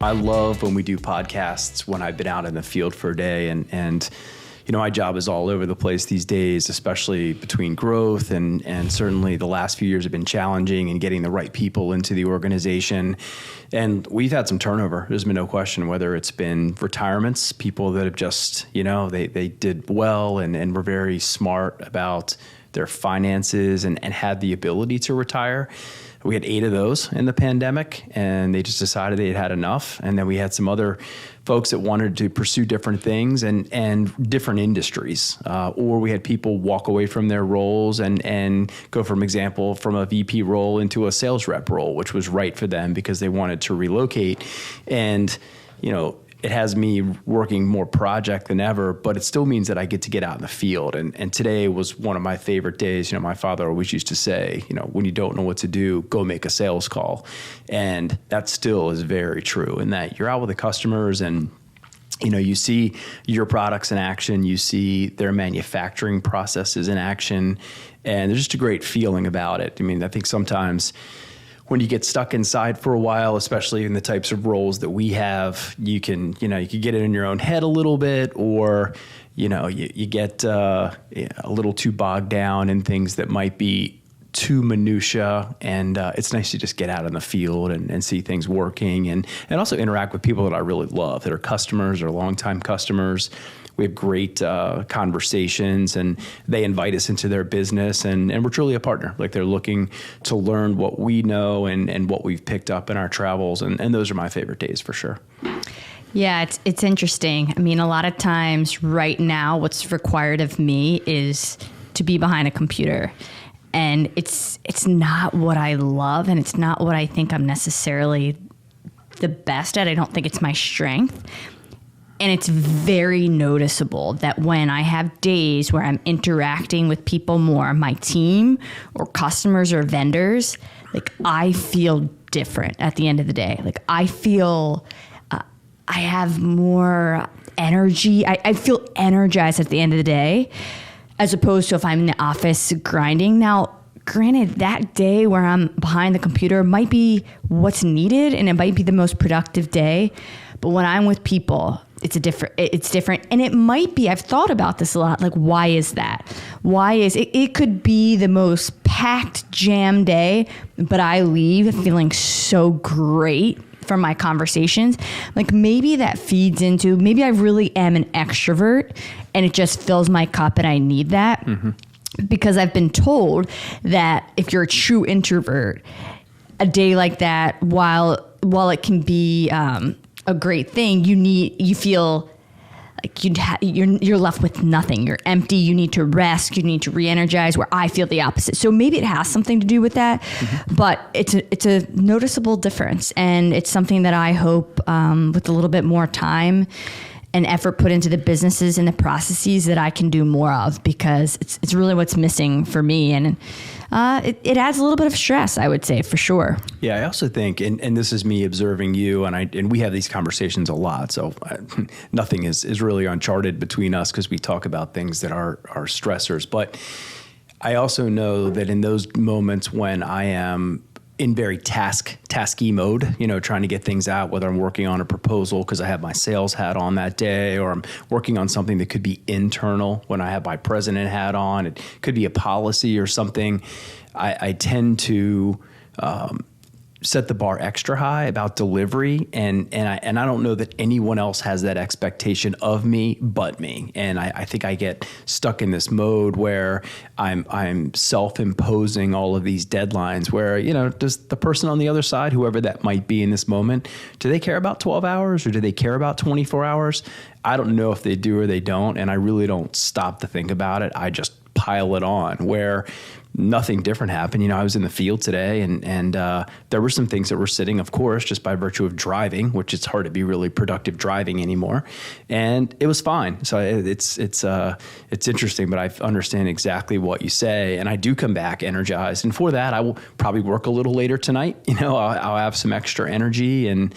I love when we do podcasts when I've been out in the field for a day and you know, my job is all over the place these days, especially between growth and certainly the last few years have been challenging and getting the right people into the organization. And we've had some turnover. There's been no question, whether it's been retirements, people that have just, you know, they did well and were very smart about their finances and had the ability to retire. We had 8 of those in the pandemic, and they just decided they had enough. And then we had some other folks that wanted to pursue different things and different industries. Or we had people walk away from their roles and go, from example, from a VP role into a sales rep role, which was right for them because they wanted to relocate. And, you know, it has me working more project than ever, but it still means that I get to get out in the field. And today was one of my favorite days. You know, my father always used to say, you know, when you don't know what to do, go make a sales call. And that still is very true, in that you're out with the customers and, you know, you see your products in action, you see their manufacturing processes in action, and there's just a great feeling about it. I mean, I think sometimes when you get stuck inside for a while, especially in the types of roles that we have, you can get it in your own head a little bit, or, you know, you get a little too bogged down in things that might be too minutia. And it's nice to just get out in the field and see things working and also interact with people that I really love, that are customers or longtime customers. We have great conversations, and they invite us into their business, and we're truly a partner. Like, they're looking to learn what we know and what we've picked up in our travels, and those are my favorite days for sure. Yeah, it's interesting. I mean, a lot of times right now, what's required of me is to be behind a computer. And it's not what I love, and it's not what I think I'm necessarily the best at. I don't think it's my strength. And it's very noticeable that when I have days where I'm interacting with people more, my team or customers or vendors, like, I feel different at the end of the day. Like, I feel I have more energy. I feel energized at the end of the day, as opposed to if I'm in the office grinding. Now, granted, that day where I'm behind the computer might be what's needed, and it might be the most productive day. But when I'm with people, it's different. And it might be, I've thought about this a lot, like, why is that? Why is it? It could be the most packed jam day, but I leave feeling so great from my conversations. Like, maybe that feeds into, maybe I really am an extrovert and it just fills my cup and I need that. Mm-hmm. Because I've been told that if you're a true introvert, a day like that, while it can be a great thing, you feel like you're left with nothing. You're empty. You need to rest. You need to re-energize. Where I feel the opposite. So maybe it has something to do with that, mm-hmm. But it's a noticeable difference, and it's something that I hope with a little bit more time and effort put into the businesses and the processes that I can do more of, because it's really what's missing for me. And it adds a little bit of stress, I would say, for sure. Yeah, I also think, and this is me observing you, and we have these conversations a lot, so nothing is really uncharted between us, because we talk about things that are stressors. But I also know that in those moments when I am in very tasky mode, you know, trying to get things out, whether I'm working on a proposal because I have my sales hat on that day, or I'm working on something that could be internal when I have my president hat on. It could be a policy or something. I tend to set the bar extra high about delivery, and I don't know that anyone else has that expectation of me but me. And I think I get stuck in this mode where I'm self-imposing all of these deadlines where, you know, does the person on the other side, whoever that might be in this moment, do they care about 12 hours or do they care about 24 hours? I don't know if they do or they don't, and I really don't stop to think about it. I just pile it on, where nothing different happened. You know, I was in the field today, and there were some things that were sitting, of course, just by virtue of driving, which it's hard to be really productive driving anymore. And it was fine. So it's interesting, but I understand exactly what you say, and I do come back energized. And for that, I will probably work a little later tonight. You know, I'll have some extra energy, and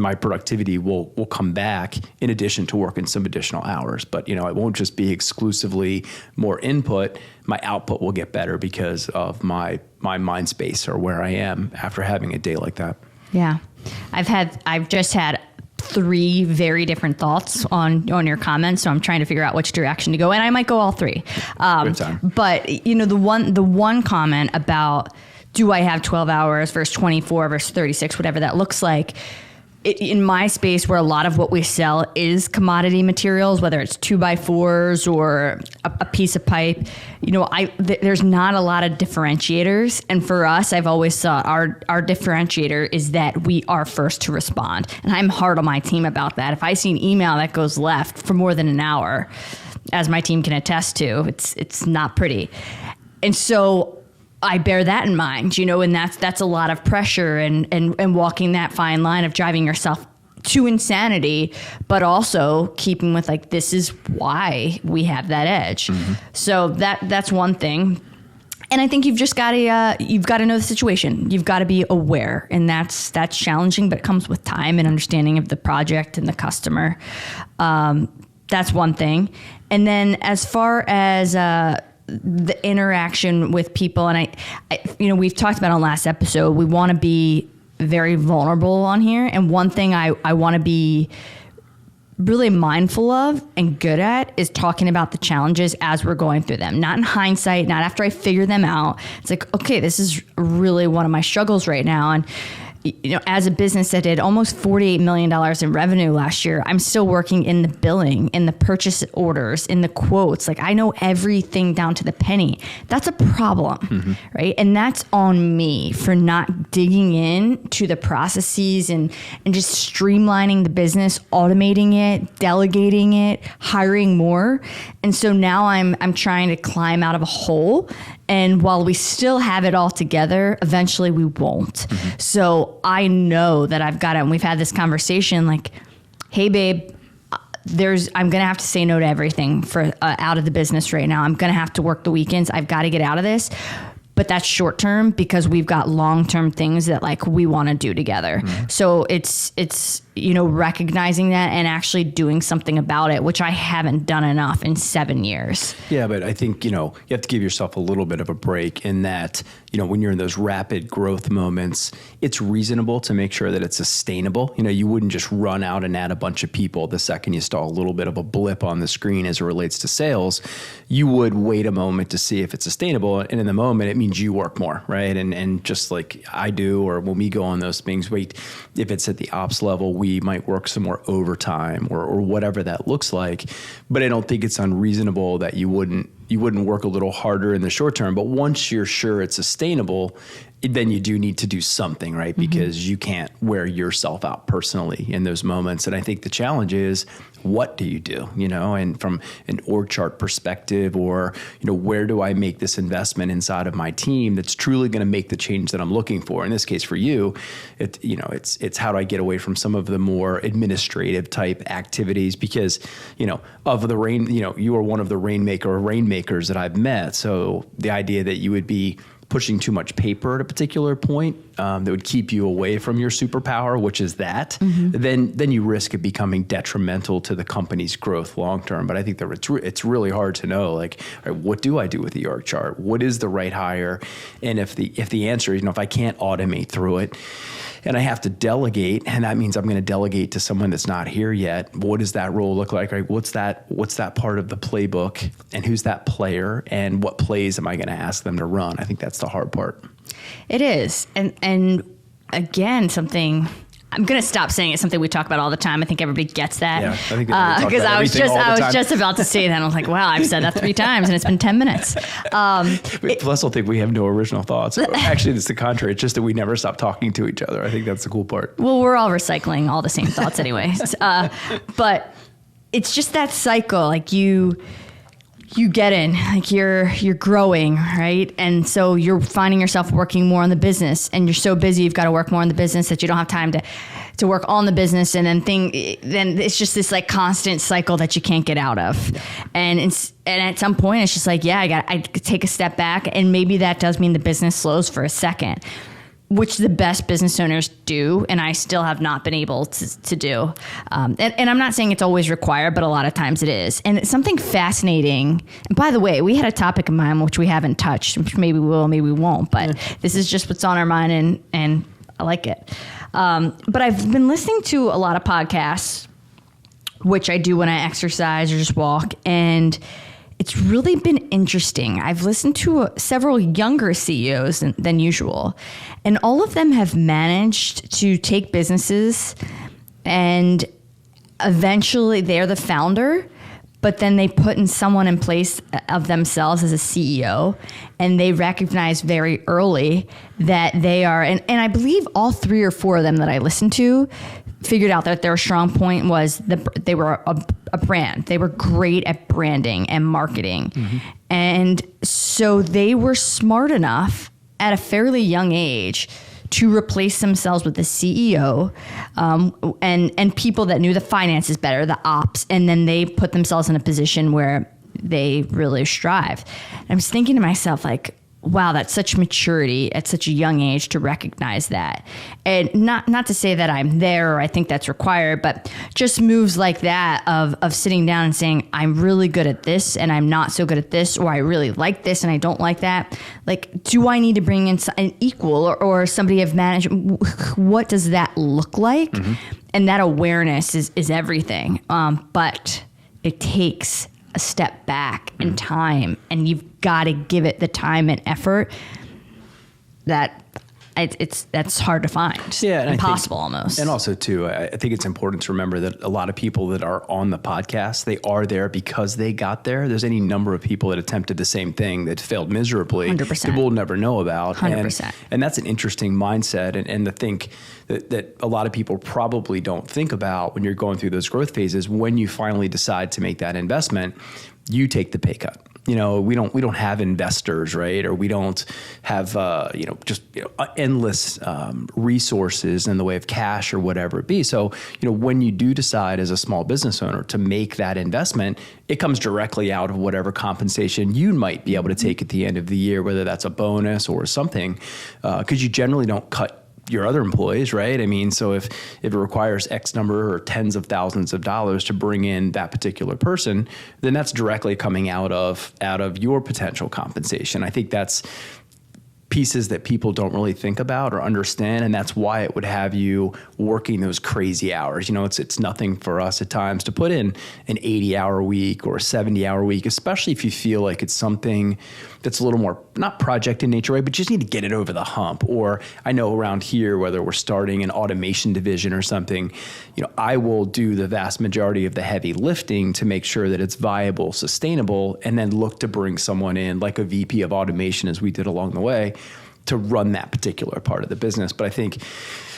my productivity will come back in addition to working some additional hours. But, you know, it won't just be exclusively more input. My output will get better because of my mind space or where I am after having a day like that. Yeah. I've just had 3 very different thoughts on your comments, so I'm trying to figure out which direction to go, and I might go all 3. Good time. But the one comment about, do I have 12 hours versus 24 versus 36, whatever that looks like. In my space, where a lot of what we sell is commodity materials, whether it's 2x4s or a piece of pipe, there's not a lot of differentiators. And for us, I've always thought our differentiator is that we are first to respond. And I'm hard on my team about that. If I see an email that goes left for more than an hour, as my team can attest to, it's not pretty. And so I bear that in mind, and that's a lot of pressure and walking that fine line of driving yourself to insanity, but also keeping with this is why we have that edge. Mm-hmm. So that's one thing. And I think you've just got to know the situation. You've got to be aware, and that's challenging, but it comes with time and understanding of the project and the customer. That's one thing. And then as far as the interaction with people, and I we've talked about on last episode, we want to be very vulnerable on here. And one thing I want to be really mindful of and good at is talking about the challenges as we're going through them, not in hindsight, not after I figure them out. It's okay, this is really one of my struggles right now. And as a business that did almost $48 million in revenue last year, I'm still working in the billing, in the purchase orders, in the quotes. I know everything down to the penny. That's a problem, right? And that's on me for not digging in to the processes and just streamlining the business, automating it, delegating it, hiring more. And so now I'm trying to climb out of a hole. And while we still have it all together, eventually we won't. Mm-hmm. So I know that I've got it. And we've had this conversation hey, babe, I'm going to have to say no to everything for out of the business right now. I'm going to have to work the weekends. I've got to get out of this. But that's short term because we've got long term things that we want to do together. Mm-hmm. So it's recognizing that and actually doing something about it, which I haven't done enough in 7 years. Yeah, but I think you have to give yourself a little bit of a break in that when you're in those rapid growth moments, it's reasonable to make sure that it's sustainable. You wouldn't just run out and add a bunch of people the second you saw a little bit of a blip on the screen as it relates to sales. You would wait a moment to see if it's sustainable, and in the moment it means you work more, right? And just like I do, or when we go on those things, if it's at the ops level, we might work some more overtime or whatever that looks like. But I don't think it's unreasonable that you wouldn't work a little harder in the short term. But once you're sure it's sustainable, then you do need to do something, right? Because you can't wear yourself out personally in those moments. And I think the challenge is, what do you do? And from an org chart perspective, or, where do I make this investment inside of my team that's truly going to make the change that I'm looking for? In this case, for you, it's how do I get away from some of the more administrative type activities? Because, of the you are one of the rainmakers that I've met. So the idea that you would be pushing too much paper at a particular point that would keep you away from your superpower, which is that, then you risk it becoming detrimental to the company's growth long term. But I think that it's really hard to know, all right, what do I do with the org chart? What is the right hire? And if the answer is, if I can't automate through it, and I have to delegate, and that means I'm going to delegate to someone that's not here yet. What does that role look like? Right? What's that part of the playbook, and who's that player, and what plays am I going to ask them to run? I think that's the hard part. It is. And again, something I'm going to stop saying it's something we talk about all the time. I think everybody gets that. Yeah, I think because I was just about to say that. I was like, wow, I've said that 3 times and it's been 10 minutes. Plus, I'll think we have no original thoughts. Actually, it's the contrary. It's just that we never stop talking to each other. I think that's the cool part. Well, we're all recycling all the same thoughts anyway. But it's just that cycle. Like you get in, like you're growing, right? And so you're finding yourself working more on the business, and you're so busy, you've got to work more on the business that you don't have time to work on the business. And then it's just this like constant cycle that you can't get out of. Yeah. And at some point it's just like, I take a step back, and maybe that does mean the business slows for a second, which the best business owners do, and I still have not been able to do. And I'm not saying it's always required, but a lot of times it is. And it's something fascinating. And by the way, we had a topic in mind which we haven't touched, which maybe we will, maybe we won't, but this is just what's on our mind, and I like it. But I've been listening to a lot of podcasts, which I do when I exercise or just walk, and it's really been interesting. I've listened to several younger CEOs than usual, and all of them have managed to take businesses and eventually they're the founder, but then they put in someone in place of themselves as a CEO, and they recognize very early that they are, and I believe all 3 or 4 of them that I listened to figured out that their strong point was they were a brand. They were great at branding and marketing. Mm-hmm. And so they were smart enough at a fairly young age to replace themselves with the CEO and people that knew the finances better, the ops, and then they put themselves in a position where they really strive. And I was thinking to myself, like, wow, that's such maturity at such a young age to recognize that. And not to say that I'm there or I think that's required, but just moves like that of sitting down and saying, I'm really good at this and I'm not so good at this, or I really like this and I don't like that. Like, do I need to bring in an equal or somebody of management? What does that look like? Mm-hmm. And that awareness is everything. But it takes a step back in time, and you've got to give it the time and effort that's hard to find. Yeah, and impossible almost. And also too, I think it's important to remember that a lot of people that are on the podcast, they are there because they got there. There's any number of people that attempted the same thing that failed miserably 100%. that we'll never know about. 100%. And that's an interesting mindset, and to think that a lot of people probably don't think about when you're going through those growth phases. When you finally decide to make that investment, you take the pay cut. We don't have investors, right? Or we don't have, endless resources in the way of cash or whatever it be. So, when you do decide as a small business owner to make that investment, it comes directly out of whatever compensation you might be able to take at the end of the year, whether that's a bonus or something, because you generally don't cut your other employees, right? I mean, so if it requires X number or tens of thousands of dollars to bring in that particular person, then that's directly coming out of your potential compensation. I think that's pieces that people don't really think about or understand, and that's why it would have you working those crazy hours. It's nothing for us at times to put in an 80-hour week or a 70-hour week, especially if you feel like it's something that's a little more, not project in nature, right, but just need to get it over the hump. Or I know around here, whether we're starting an automation division or something, I will do the vast majority of the heavy lifting to make sure that it's viable, sustainable, and then look to bring someone in like a VP of automation, as we did along the way, to run that particular part of the business. But I think,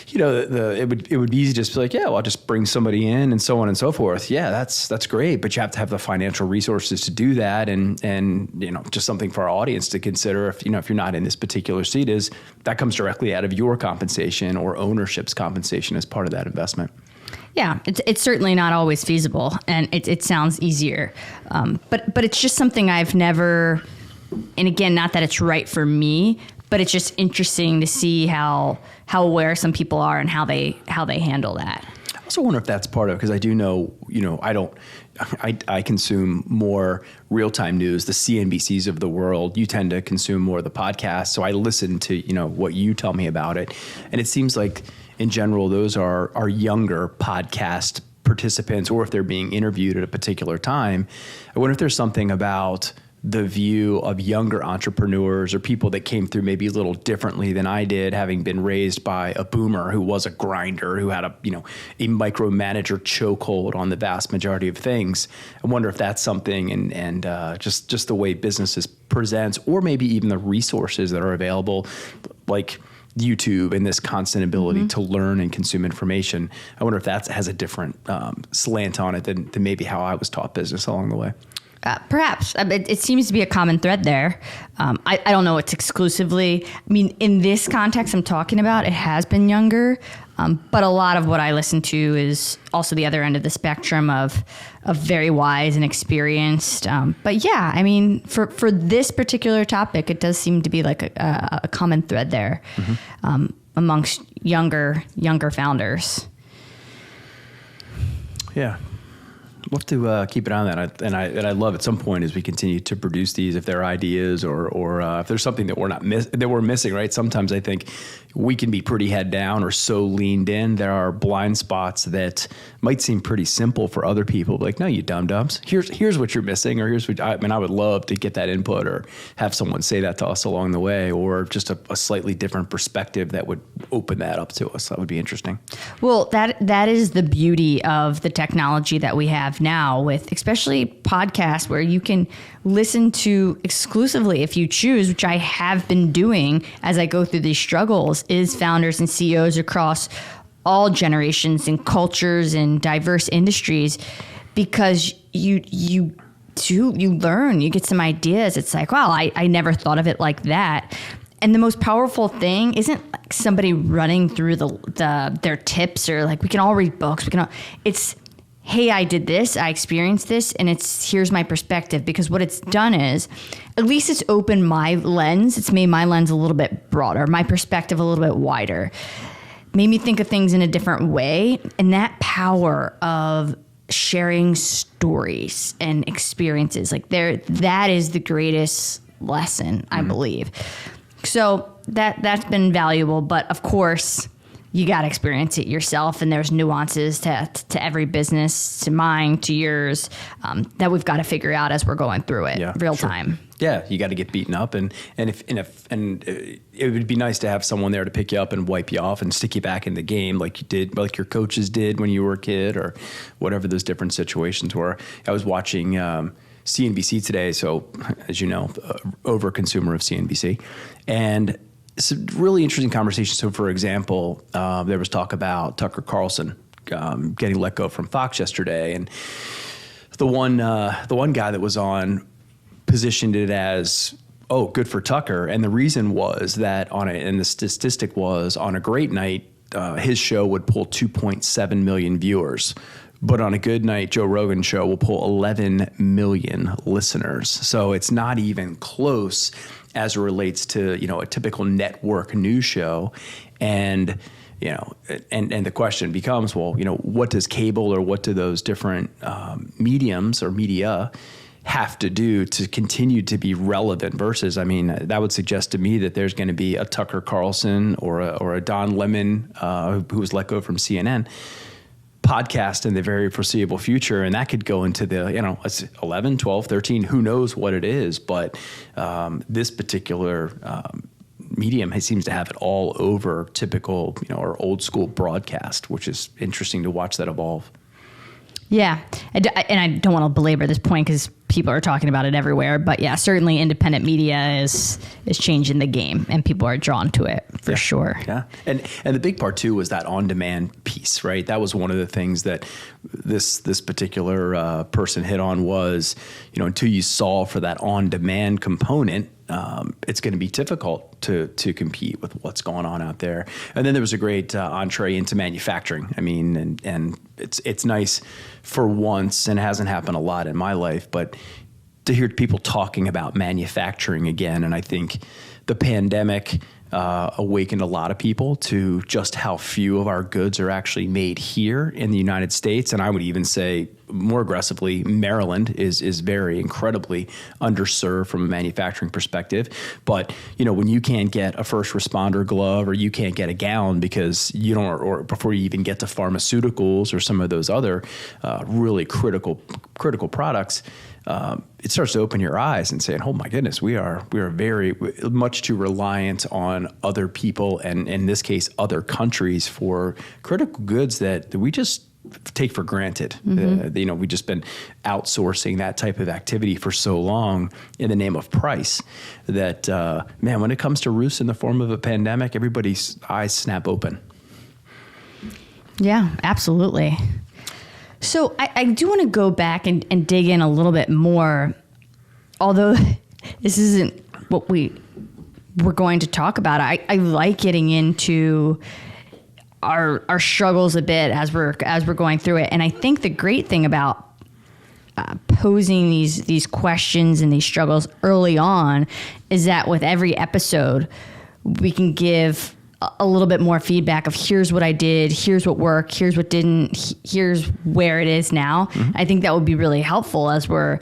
it would be easy to just be like, yeah, well, I'll just bring somebody in and so on and so forth. Yeah, that's great, but you have to have the financial resources to do that. And just something for our audience to consider if you're not in this particular seat is that comes directly out of your compensation or ownership's compensation as part of that investment. Yeah, it's certainly not always feasible, and it sounds easier, but it's just something I've never. And again, not that it's right for me, but it's just interesting to see how aware some people are and how they handle that. I also wonder if that's part of, because I do know, I consume more real-time news, the CNBCs of the world. You tend to consume more of the podcasts. So I listen to, what you tell me about it. And it seems like in general, those are younger podcast participants, or if they're being interviewed at a particular time. I wonder if there's something about the view of younger entrepreneurs or people that came through maybe a little differently than I did, having been raised by a boomer who was a grinder, who had a micromanager chokehold on the vast majority of things. I wonder if that's something, and just the way businesses presents, or maybe even the resources that are available, like YouTube and this constant ability to learn and consume information. I wonder if that has a different slant on it than maybe how I was taught business along the way. Perhaps. It seems to be a common thread there. I don't know it's exclusively. I mean, in this context I'm talking about, it has been younger, but a lot of what I listen to is also the other end of the spectrum of very wise and experienced. But yeah, I mean, for this particular topic, it does seem to be like a common thread there amongst younger founders. Yeah. We'll have to keep it on that, and I love at some point as we continue to produce these, if there are ideas or if there's something that we're missing, right? Sometimes I think we can be pretty head down or so leaned in. There are blind spots that might seem pretty simple for other people, like, no, you dum-dums. Here's what you're missing, or here's what I would love to get that input or have someone say that to us along the way, or just a slightly different perspective that would open that up to us. That would be interesting. Well, that is the beauty of the technology that we have now, with especially podcasts, where you can listen to exclusively, if you choose, which I have been doing as I go through these struggles, is founders and CEOs across all generations and cultures and diverse industries, because you learn, you get some ideas. It's like, wow, I never thought of it like that. And the most powerful thing isn't like somebody running through their tips, or like, we can all read books. It's, hey, I did this, I experienced this, and here's my perspective. Because what it's done is, at least it's opened my lens. It's made my lens a little bit broader, my perspective a little bit wider, made me think of things in a different way. And that power of sharing stories and experiences, like that is the greatest lesson, I believe. So that's been valuable, but of course, you got to experience it yourself, and there's nuances to every business, to mine, to yours, that we've got to figure out as we're going through it real time. Yeah, you got to get beaten up, and it would be nice to have someone there to pick you up and wipe you off and stick you back in the game, like you did, like your coaches did when you were a kid, or whatever those different situations were. I was watching CNBC today, so as you know, over consumer of CNBC, and it's a really interesting conversation. So, for example, there was talk about Tucker Carlson getting let go from Fox yesterday, and the one guy that was on positioned it as, oh, good for Tucker, and the reason was that and the statistic was, on a great night, his show would pull 2.7 million viewers. But on a good night, Joe Rogan's show will pull 11 million listeners. So it's not even close as it relates to, a typical network news show. And, and the question becomes, well, what does cable, or what do those different mediums or media have to do to continue to be relevant? Versus, that would suggest to me that there's going to be a Tucker Carlson or a Don Lemon, who was let go from CNN, podcast in the very foreseeable future, and that could go into the 11, 12, 13, who knows what it is, but this particular medium seems to have it all over typical, or old school broadcast, which is interesting to watch that evolve. Yeah, and I don't want to belabor this point because people are talking about it everywhere, but yeah, certainly independent media is changing the game, and people are drawn to it for sure. Yeah, and the big part too was that on-demand piece, right? That was one of the things that this particular person hit on was, until you solve for that on-demand component, it's going to be difficult to compete with what's going on out there. And then there was a great entree into manufacturing. And it's nice for once, and it hasn't happened a lot in my life, but to hear people talking about manufacturing again. And I think the pandemic awakened a lot of people to just how few of our goods are actually made here in the United States. And I would even say, more aggressively, Maryland is very incredibly underserved from a manufacturing perspective. But, when you can't get a first responder glove, or you can't get a gown because you don't, or before you even get to pharmaceuticals or some of those other really critical products, it starts to open your eyes and saying, oh my goodness, we are very much too reliant on other people, and in this case, other countries, for critical goods that we just take for granted. Mm-hmm. We've just been outsourcing that type of activity for so long in the name of price that, when it comes to roofs in the form of a pandemic, everybody's eyes snap open. Yeah, absolutely. So I do want to go back and dig in a little bit more, although this isn't what we're going to talk about. I like getting into our struggles a bit as we're going through it. And I think the great thing about posing these questions and these struggles early on is that with every episode, we can give a little bit more feedback of here's what I did, here's what worked, here's what didn't, here's where it is now. I think that would be really helpful as we're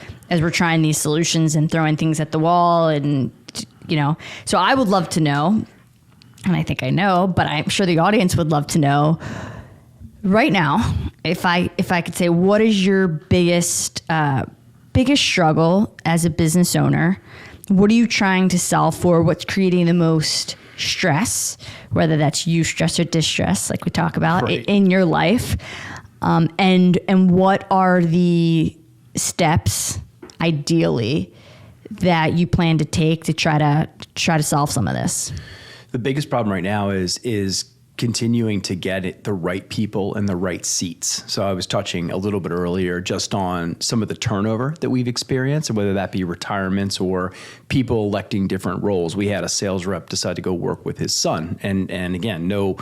trying these solutions and throwing things at the wall. And, so I would love to know, and I think I know, but I'm sure the audience would love to know right now, if I could say, what is your biggest struggle as a business owner? What are you trying to solve for? What's creating the most stress, whether that's eustress or distress, like we talk about in your life? And what are the steps, ideally, that you plan to take to try to solve some of this? The biggest problem right now is continuing to get the right people in the right seats. So I was touching a little bit earlier just on some of the turnover that we've experienced, and whether that be retirements or people electing different roles. We had a sales rep decide to go work with his son, and again, no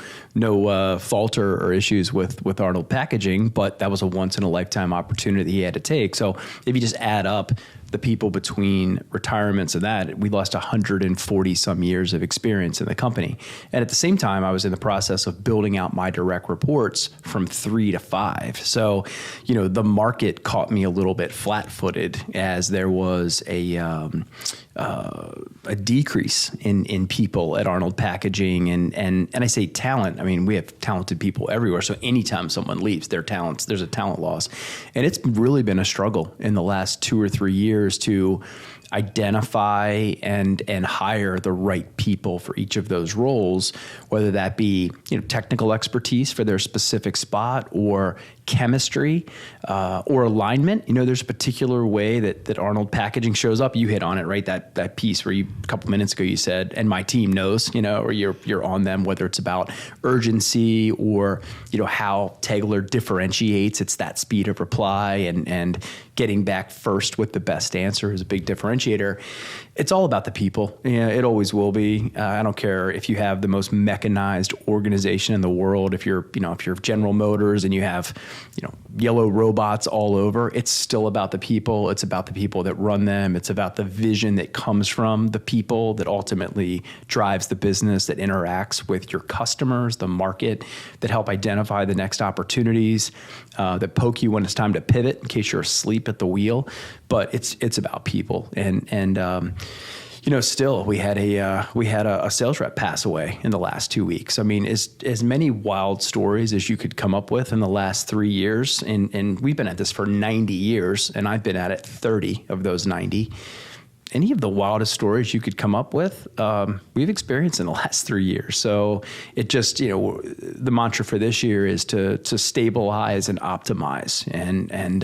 fault or issues with Arnold Packaging, but that was a once in a lifetime opportunity he had to take. So if you just add up the people between retirements and that, we lost 140 some years of experience in the company. And at the same time, I was in the process of building out my direct reports from 3 to 5. So, the market caught me a little bit flat-footed as there was a decrease in people at Arnold Packaging. And I say talent, I mean, we have talented people everywhere. So anytime someone leaves, there's a talent loss. And it's really been a struggle in the last 2 or 3 years to identify and hire the right people for each of those roles, whether that be technical expertise for their specific spot, or chemistry, or alignment. There's a particular way that Arnold Packaging shows up. You hit on it, right? That piece where a couple minutes ago you said, and my team knows, or you're on them, whether it's about urgency or how Tegler differentiates. It's that speed of reply and getting back first with the best answer is a big differentiator. It's all about the people. It always will be. I don't care if you have the most mechanized organization in the world. If you're General Motors and you have, yellow robots all over, it's still about the people. It's about the people that run them. It's about the vision that comes from the people that ultimately drives the business, that interacts with your customers, the market, that help identify the next opportunities, that poke you when it's time to pivot in case you're asleep at the wheel. But it's about people. And still we had a sales rep pass away in the last 2 weeks. I mean, as many wild stories as you could come up with in the last 3 years, and we've been at this for 90 years, and I've been at it 30 of those 90. Any of the wildest stories you could come up with, we've experienced in the last 3 years. So it just, the mantra for this year is to stabilize and optimize. And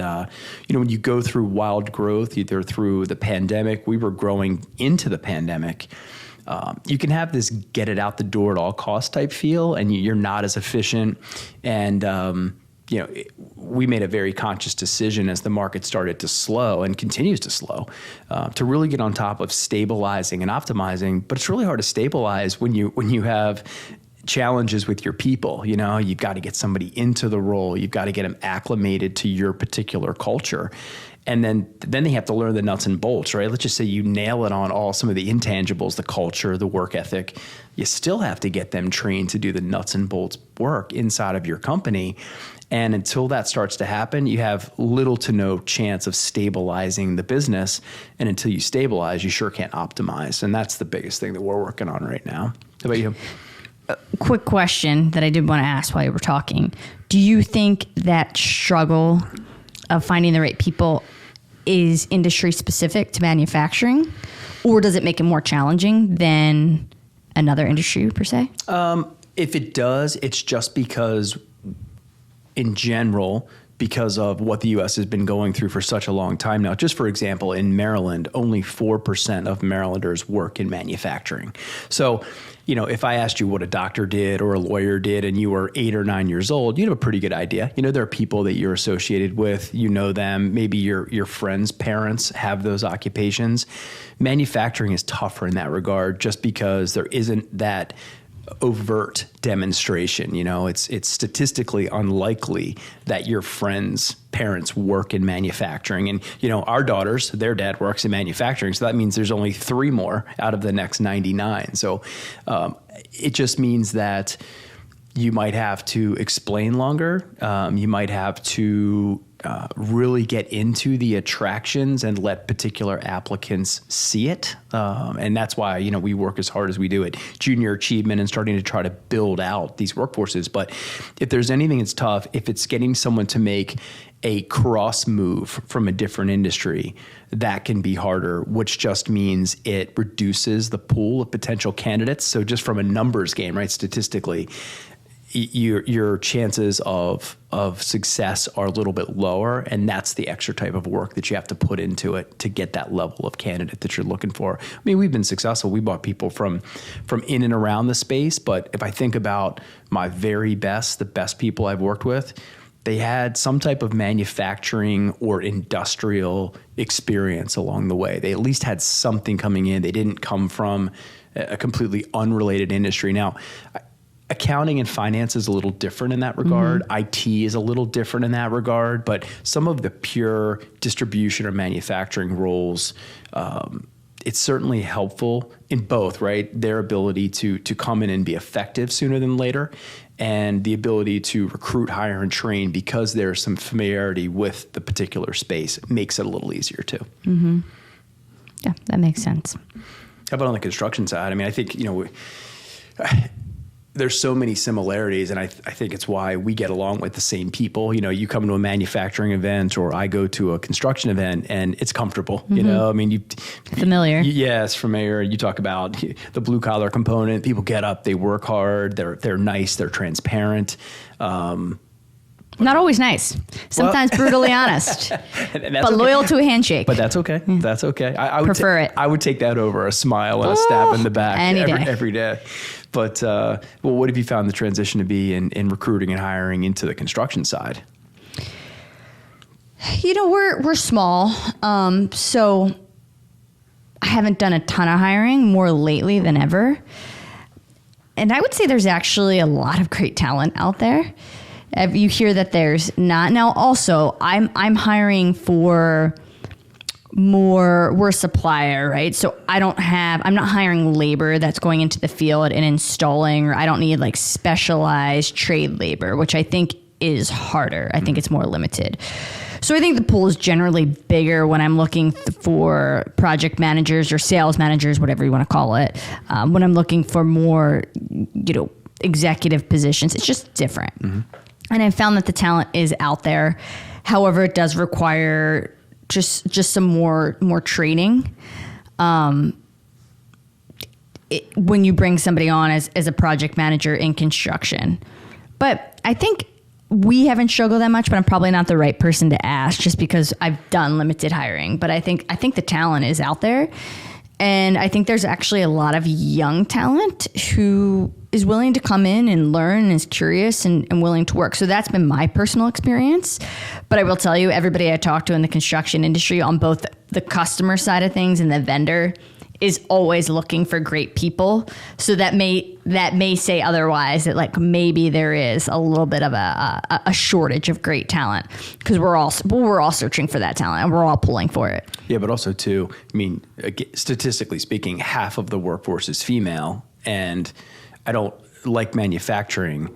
when you go through wild growth, either through the pandemic, we were growing into the pandemic. You can have this get it out the door at all costs type feel, and you're not as efficient. And, we made a very conscious decision as the market started to slow and continues to slow, to really get on top of stabilizing and optimizing. But it's really hard to stabilize when you have challenges with your people. You've got to get somebody into the role. You've got to get them acclimated to your particular culture. And then they have to learn the nuts and bolts, right? Let's just say you nail it on all some of the intangibles, the culture, the work ethic. You still have to get them trained to do the nuts and bolts work inside of your company. And until that starts to happen, you have little to no chance of stabilizing the business. And until you stabilize, you sure can't optimize. And that's the biggest thing that we're working on right now. How about you? Quick question that I did want to ask while you were talking. Do you think that struggle of finding the right people is industry specific to manufacturing, or does it make it more challenging than another industry per se? If it does, it's just because in general, because of what the U.S. has been going through for such a long time now. Just for example, in Maryland, only 4% of Marylanders work in manufacturing. So, if I asked you what a doctor did or a lawyer did and you were 8 or 9 years old, you'd have a pretty good idea. There are people that you're associated with, them, maybe your friends' parents have those occupations. Manufacturing is tougher in that regard just because there isn't that overt demonstration. You know, it's statistically unlikely that your friends' parents work in manufacturing. And, you know, our daughters, their dad works in manufacturing. So that means there's only 3 more out of the next 99. So it just means that you might have to explain longer. You might have to really get into the attractions and let particular applicants see it. And that's why, you know, we work as hard as we do at Junior Achievement and starting to try to build out these workforces. But if there's anything that's tough, if it's getting someone to make a cross move from a different industry, that can be harder, which just means it reduces the pool of potential candidates. So just from a numbers game, right, statistically, your chances of success are a little bit lower, and that's the extra type of work that you have to put into it to get that level of candidate that you're looking for. I mean, we've been successful. We brought people from in and around the space, but if I think about my very best, the best people I've worked with, they had some type of manufacturing or industrial experience along the way. They at least had something coming in. They didn't come from a completely unrelated industry. Now, accounting and finance is a little different in that regard. IT is a little different in that regard, but some of the pure distribution or manufacturing roles, it's certainly helpful in both, right? Their ability to come in and be effective sooner than later, and the ability to recruit, hire, and train because there's some familiarity with the particular space makes it a little easier too. Mm-hmm. Yeah, that makes sense. How about on the construction side? I mean, I think, you know, there's so many similarities, and I think it's why we get along with the same people. You know, you come to a manufacturing event, or I go to a construction event, and it's comfortable. You know, I mean, familiar. Yeah, it's familiar. You talk about the blue collar component. People get up, they work hard, they're nice, they're transparent. Not always nice. Sometimes brutally honest, but okay. Loyal to a handshake. But that's okay. That's okay. I would prefer it. I would take that over a smile and a stab in the back every day. But well, what have you found the transition to be in recruiting and hiring into the construction side? You know, we're small, so I haven't done a ton of hiring, more lately than ever. And I would say there's actually a lot of great talent out there. You hear that there's not. Now, also, I'm hiring for more, we're a supplier, right? So I'm not hiring labor that's going into the field and installing, or I don't need like specialized trade labor, which I think is harder. I think it's more limited. So I think the pool is generally bigger when I'm looking for project managers or sales managers, whatever you want to call it. When I'm looking for more, you know, executive positions, it's just different. And I found that the talent is out there. However, it does require just some more training. When you bring somebody on as a project manager in construction. But I think we haven't struggled that much, but I'm probably not the right person to ask just because I've done limited hiring. But I think the talent is out there. And I think there's actually a lot of young talent who is willing to come in and learn and is curious and willing to work. So that's been my personal experience. But I will tell you, everybody I talk to in the construction industry on both the customer side of things and the vendor is always looking for great people. So that may say otherwise, that like maybe there is a little bit of a shortage of great talent, because we're all searching for that talent and we're all pulling for it. Yeah, but also too, I mean, statistically speaking, half of the workforce is female, and I don't like manufacturing.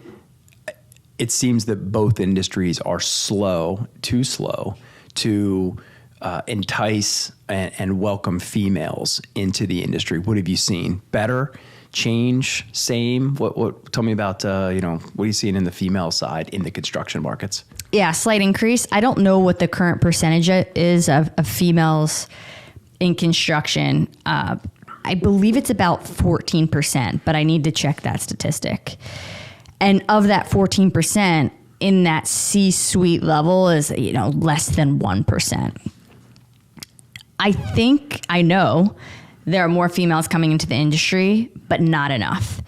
It seems that both industries are too slow to entice and welcome females into the industry. What have you seen? Better, change, same? What? Tell me about what are you seeing in the female side in the construction markets? Yeah, slight increase. I don't know what the current percentage is of females in construction. I believe it's about 14%, but I need to check that statistic. And of that 14%, in that C-suite level is less than 1%. I know there are more females coming into the industry, but not enough.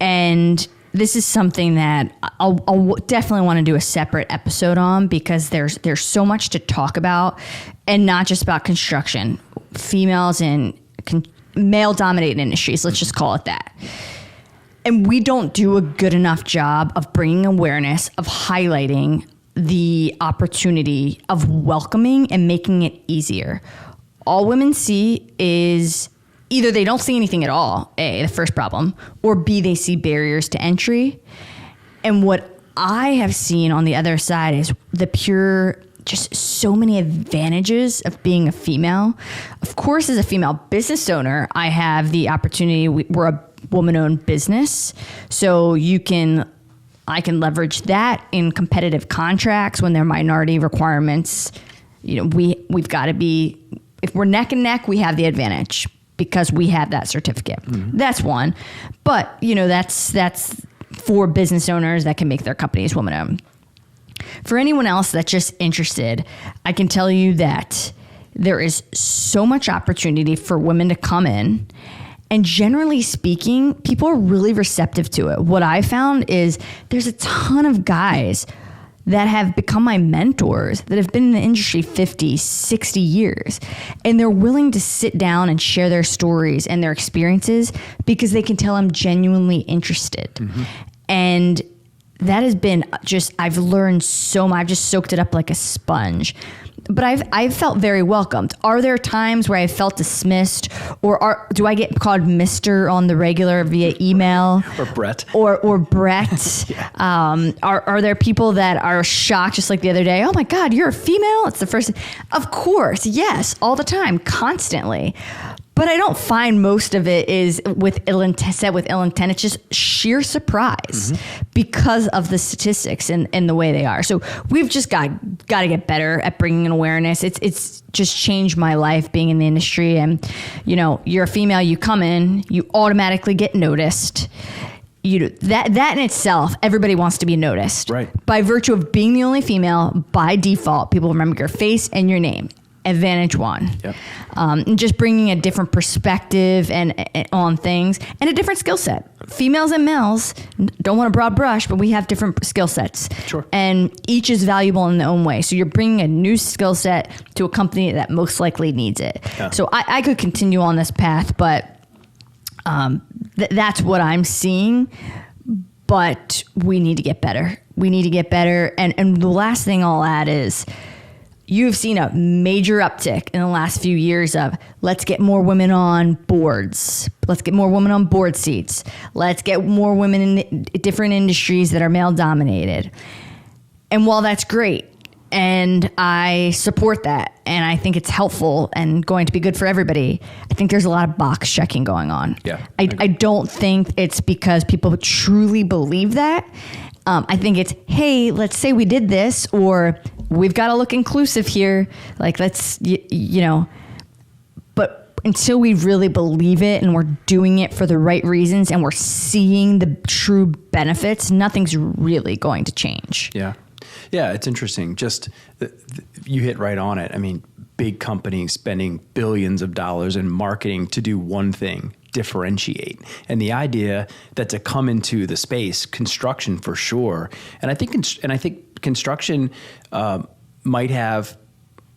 And this is something that I'll definitely want to do a separate episode on, because there's so much to talk about, and not just about construction. Females in male-dominated industries, let's just call it that. And we don't do a good enough job of bringing awareness, of highlighting the opportunity, of welcoming and making it easier. All women see is either they don't see anything at all, A, the first problem, or B, they see barriers to entry. And what I have seen on the other side is the pure, just so many advantages of being a female. Of course, as a female business owner, I have the opportunity, we're a woman-owned business, so I can leverage that in competitive contracts when there are minority requirements. You know, we've got to be, if we're neck and neck, we have the advantage because we have that certificate. Mm-hmm. That's one. But, you know, that's for business owners that can make their companies woman-owned. For anyone else that's just interested, I can tell you that there is so much opportunity for women to come in. And generally speaking, people are really receptive to it. What I found is there's a ton of guys that have become my mentors that have been in the industry 50, 60 years. And they're willing to sit down and share their stories and their experiences because they can tell I'm genuinely interested. Mm-hmm. And that has been just, I've learned so much. I've just soaked it up like a sponge. But I've felt very welcomed. Are there times where I felt dismissed, or do I get called Mr. on the regular via email, or Brett, or Brett? Yeah. Are there people that are shocked, just like the other day? Oh my God, you're a female! It's the first. Of course, yes, all the time, constantly. But I don't find most of it is with ill intent. It's just sheer surprise because of the statistics and the way they are. So we've just got to get better at bringing an awareness. It's just changed my life being in the industry. And, you know, you're a female, you come in, you automatically get noticed. You know, that in itself, everybody wants to be noticed. Right. By virtue of being the only female, by default, people remember your face and your name. Advantage one. Yep. And just bringing a different perspective and on things and a different skill set. Females and males, don't want a broad brush, but we have different skill sets. Sure. And each is valuable in their own way. So you're bringing a new skill set to a company that most likely needs it. Yeah. So I could continue on this path, but that's what I'm seeing. But we need to get better. We need to get better. And the last thing I'll add is, you've seen a major uptick in the last few years of let's get more women on boards. Let's get more women on board seats. Let's get more women in different industries that are male dominated. And while that's great, and I support that, and I think it's helpful and going to be good for everybody, I think there's a lot of box checking going on. Yeah, I don't think it's because people truly believe that. I think it's, hey, let's say we did this, or we've got to look inclusive here. Like, let's, you know, but until we really believe it and we're doing it for the right reasons and we're seeing the true benefits, nothing's really going to change. Yeah. Yeah. It's interesting. Just you hit right on it. I mean, big companies spending billions of dollars in marketing to do one thing: differentiate. And the idea that to come into the space, construction for sure, and I think construction might have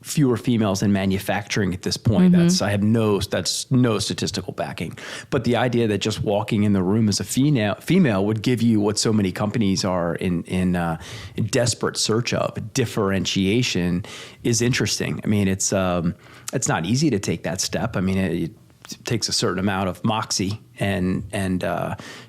fewer females in manufacturing at this point. Mm-hmm. That's no statistical backing. But the idea that just walking in the room as a female would give you what so many companies are in desperate search of, differentiation, is interesting. I mean, it's not easy to take that step. I mean, it takes a certain amount of moxie, and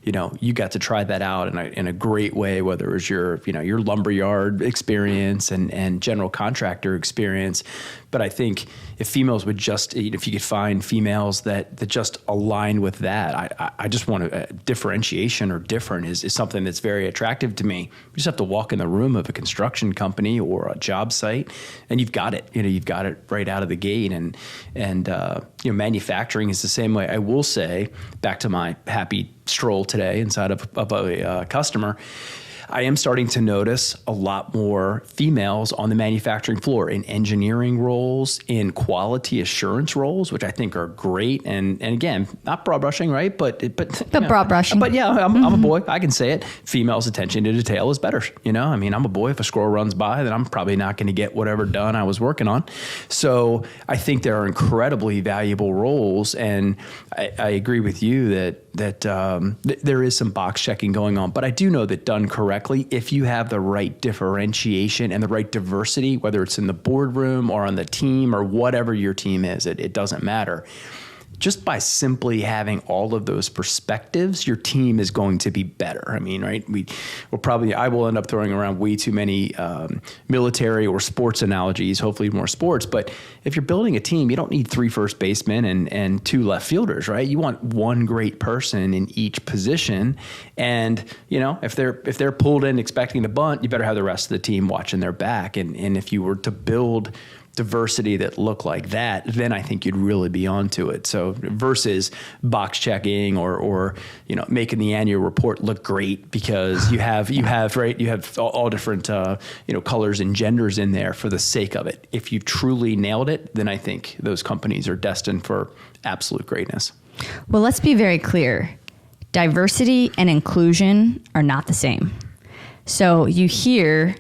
you know, you got to try that out in a great way, whether it was your lumberyard experience and general contractor experience. But I think if females would just, if you could find females that just align with that, I just want to, differentiation or different is something that's very attractive to me. You just have to walk in the room of a construction company or a job site, and you've got it. You've got it right out of the gate. And manufacturing is the same way. I will say, back to my happy stroll today inside of a customer, I am starting to notice a lot more females on the manufacturing floor in engineering roles, in quality assurance roles, which I think are great. And again, not broad brushing, right? But broad brushing. But yeah, I'm a boy. I can say it. Females' attention to detail is better. I mean, I'm a boy. If a squirrel runs by, then I'm probably not going to get whatever done I was working on. So I think there are incredibly valuable roles, and I agree with you that there is some box checking going on. But I do know that done correctly, if you have the right differentiation and the right diversity, whether it's in the boardroom or on the team or whatever your team is, it doesn't matter. Just by simply having all of those perspectives, your team is going to be better. I mean, right? I will end up throwing around way too many military or sports analogies, hopefully more sports. But if you're building a team, you don't need 3 first basemen and 2 left fielders, right? You want one great person in each position. And, if they're pulled in expecting to bunt, you better have the rest of the team watching their back. And if you were to build diversity that look like that, then I think you'd really be onto it. So versus box checking or making the annual report look great because you have all different colors and genders in there for the sake of it. If you truly nailed it, then I think those companies are destined for absolute greatness. Well, let's be very clear. Diversity and inclusion are not the same. So you hear,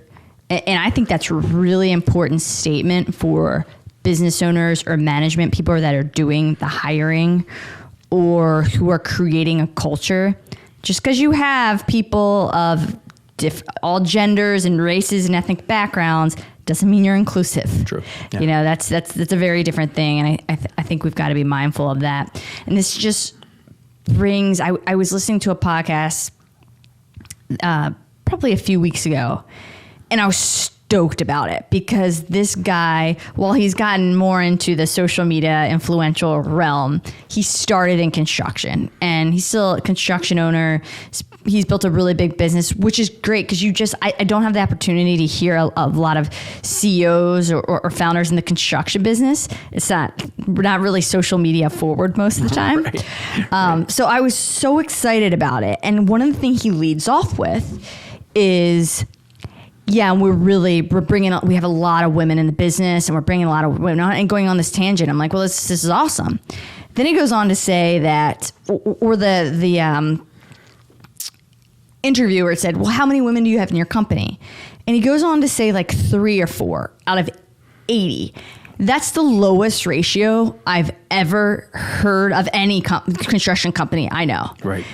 and I think that's a really important statement for business owners or management people that are doing the hiring or who are creating a culture. Just because you have people of all genders and races and ethnic backgrounds doesn't mean you're inclusive. True. Yeah. That's a very different thing, and I think we've got to be mindful of that. And this just brings. I was listening to a podcast probably a few weeks ago. And I was stoked about it because this guy, while he's gotten more into the social media influential realm, he started in construction and he's still a construction owner. He's built a really big business, which is great because I don't have the opportunity to hear a lot of CEOs or founders in the construction business. We're not really social media forward most of the time. Right. So I was so excited about it. And one of the things he leads off with is, yeah, and we have a lot of women in the business and we're bringing a lot of women on and going on this tangent. I'm like, well, this is awesome. Then he goes on to say that, or the interviewer said, well, how many women do you have in your company? And he goes on to say like 3 or 4 out of 80. That's the lowest ratio I've ever heard of any construction company I know. Right.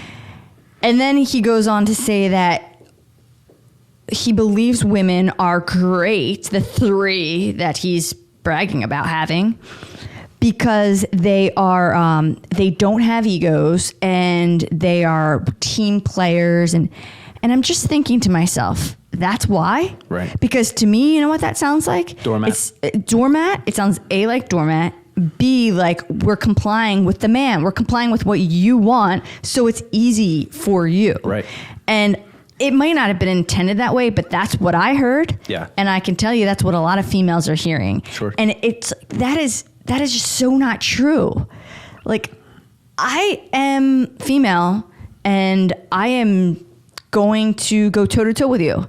And then he goes on to say that he believes women are great, the 3 that he's bragging about having, because they don't have egos and they are team players. And I'm just thinking to myself, that's why? Right. Because to me, you know what that sounds like? Doormat. It's doormat. It sounds A, like doormat. B, like we're complying with the man. We're complying with what you want, so it's easy for you. Right. And it might not have been intended that way, but that's what I heard. Yeah. And I can tell you that's what a lot of females are hearing. Sure. And that is just so not true. Like, I am female and I am going to go toe to toe with you.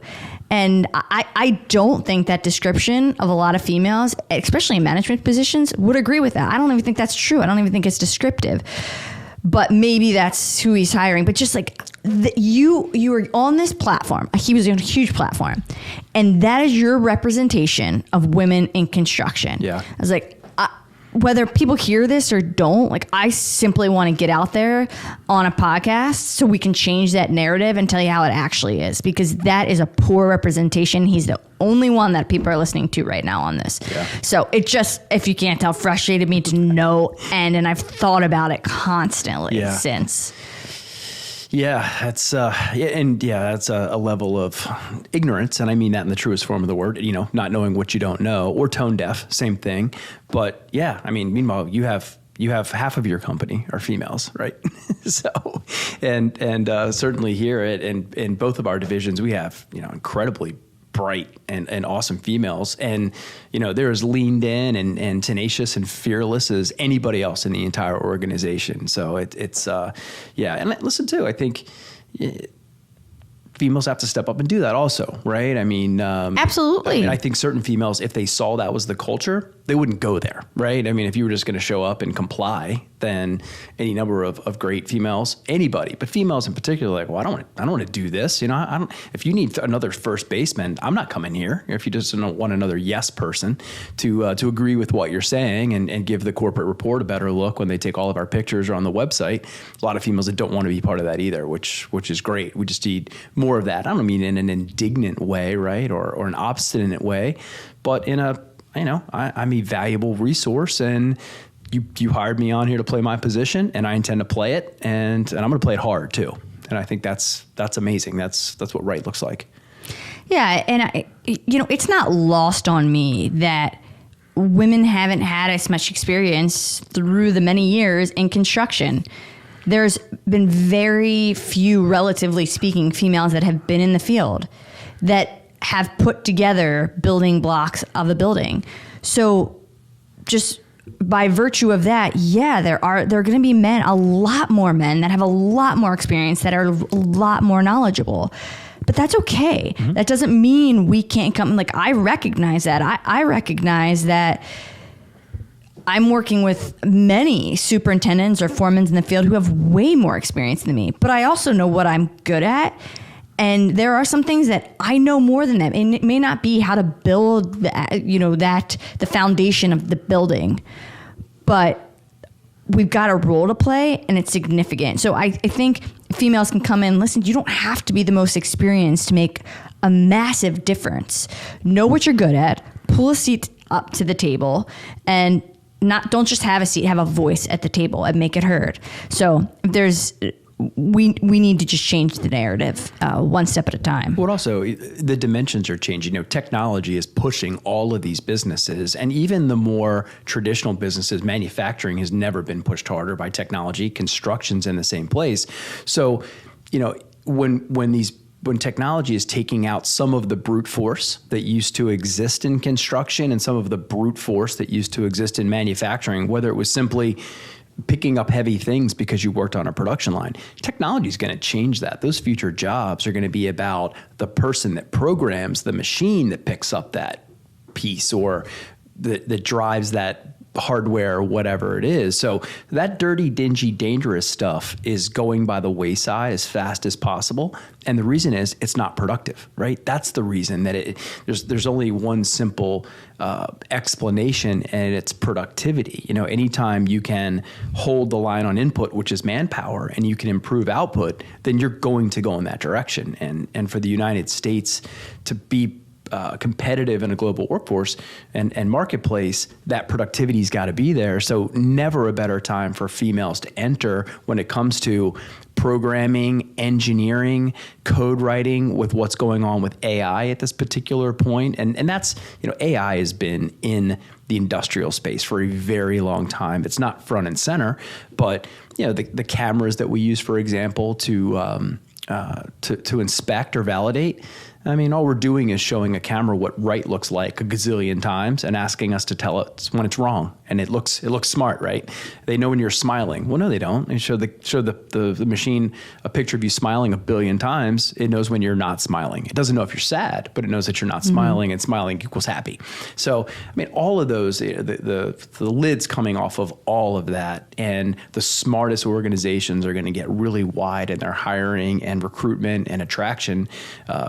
And I don't think that description of a lot of females, especially in management positions, would agree with that. I don't even think that's true. I don't even think it's descriptive. But maybe that's who he's hiring. But just like you are on this platform. He was on a huge platform. And that is your representation of women in construction. Yeah. I was like, whether people hear this or don't, like I simply want to get out there on a podcast so we can change that narrative and tell you how it actually is, because that is a poor representation. He's the only one that people are listening to right now on this. Yeah. So it just, if you can't tell, frustrated me to no end, and I've thought about it constantly since. Yeah, that's that's a level of ignorance, and I mean that in the truest form of the word. Not knowing what you don't know, or tone deaf, same thing. But yeah, I mean, meanwhile, you have half of your company are females, right? So, and certainly here in both of our divisions, we have incredibly bright and awesome females, and they're as leaned in and tenacious and fearless as anybody else in the entire organization. So it's and listen too, I think females have to step up and do that also, right? I mean, absolutely. I think certain females, if they saw that was the culture, they wouldn't go there, right? I mean, if you were just going to show up and comply, then any number of great females, anybody, but females in particular, like, well, I don't want to do this. You know, I don't. If you need another first baseman, I'm not coming here. If you just don't want another yes person to agree with what you're saying and give the corporate report a better look when they take all of our pictures or on the website, a lot of females that don't want to be part of that either, which is great. We just need more of that. I don't mean in an indignant way, right, or an obstinate way, but in a, I'm a valuable resource, and you hired me on here to play my position, and I intend to play it, and I'm going to play it hard too. And I think that's amazing. That's what right looks like. Yeah, and it's not lost on me that women haven't had as much experience through the many years in construction. There's been very few, relatively speaking, females that have been in the field that have put together building blocks of a building. So just by virtue of that, yeah, there are going to be men, a lot more men that have a lot more experience, that are a lot more knowledgeable. But that's okay. Mm-hmm. That doesn't mean we can't come. Like, I recognize that. I recognize that I'm working with many superintendents or foremen in the field who have way more experience than me. But I also know what I'm good at. And there are some things that I know more than them. And it may not be how to build the foundation of the building, but we've got a role to play, and it's significant. So I think females can come in, listen, you don't have to be the most experienced to make a massive difference. Know what you're good at, pull a seat up to the table, and don't just have a seat, have a voice at the table and make it heard. So we need to just change the narrative one step at a time. Well, also, the dimensions are changing. Technology is pushing all of these businesses, and even the more traditional businesses, manufacturing has never been pushed harder by technology. Construction's in the same place. So, when technology is taking out some of the brute force that used to exist in construction and some of the brute force that used to exist in manufacturing, whether it was simply picking up heavy things because you worked on a production line, technology is going to change that. Those future jobs are going to be about the person that programs the machine that picks up that piece or that drives that hardware or whatever it is. So that dirty, dingy, dangerous stuff is going by the wayside as fast as possible. And the reason is it's not productive, right? That's the reason that there's only one simple explanation, and it's productivity. Anytime you can hold the line on input, which is manpower, and you can improve output, then you're going to go in that direction. And for the United States to be competitive in a global workforce and marketplace, that productivity's got to be there. So never a better time for females to enter when it comes to programming, engineering, code writing, with what's going on with AI at this particular point. And that's, AI has been in the industrial space for a very long time. It's not front and center, but the cameras that we use, for example, to inspect or validate. I mean, all we're doing is showing a camera what right looks like a gazillion times and asking us to tell it when it's wrong. And it looks smart, right? They know when you're smiling. Well, no, they don't. They show the machine a picture of you smiling a billion times. It knows when you're not smiling. It doesn't know if you're sad, but it knows that you're not smiling, and smiling equals happy. So, I mean, all of those, the lid's coming off of all of that, and the smartest organizations are going to get really wide in their hiring and recruitment and attraction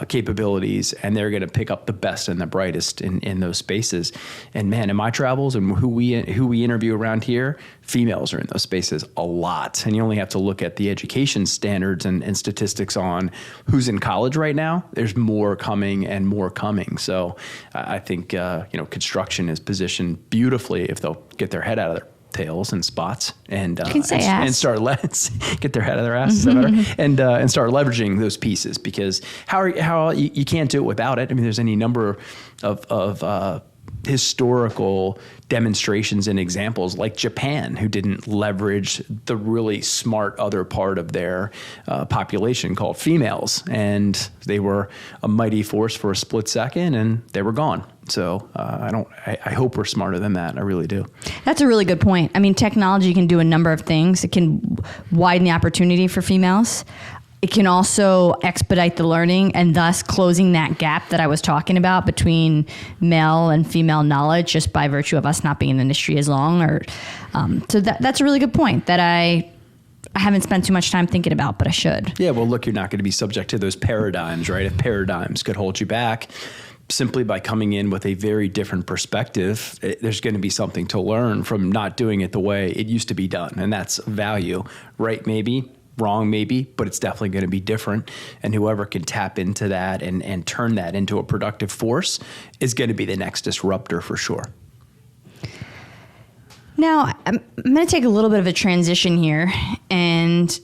capabilities, and they're going to pick up the best and the brightest in those spaces. And man, in my travels and who we interview around here, females are in those spaces a lot. And you only have to look at the education standards and statistics on who's in college right now. There's more coming and more coming. So I think construction is positioned beautifully if they'll get their head out of their tails and spots and start get their head out of their ass and start leveraging those pieces, because how you can't do it without it. I mean, there's any number of historical demonstrations and examples like Japan, who didn't leverage the really smart other part of their population called females, and they were a mighty force for a split second and they were gone. So I hope we're smarter than that. I really do. That's a really good point. I mean, technology can do a number of things. It can widen the opportunity for females. it can also expedite the learning and thus closing that gap that I was talking about between male and female knowledge just by virtue of us not being in the industry as long. So that's a really good point that I haven't spent too much time thinking about, but I should. Yeah, well, look, you're not going to be subject to those paradigms, right? If paradigms could hold you back, simply by coming in with a very different perspective, there's going to be something to learn from not doing it the way it used to be done. And that's value, right? Maybe. Wrong, maybe, but it's definitely going to be different. And whoever can tap into that and turn that into a productive force is going to be the next disruptor for sure. Now, I'm going to take a little bit of a transition here. And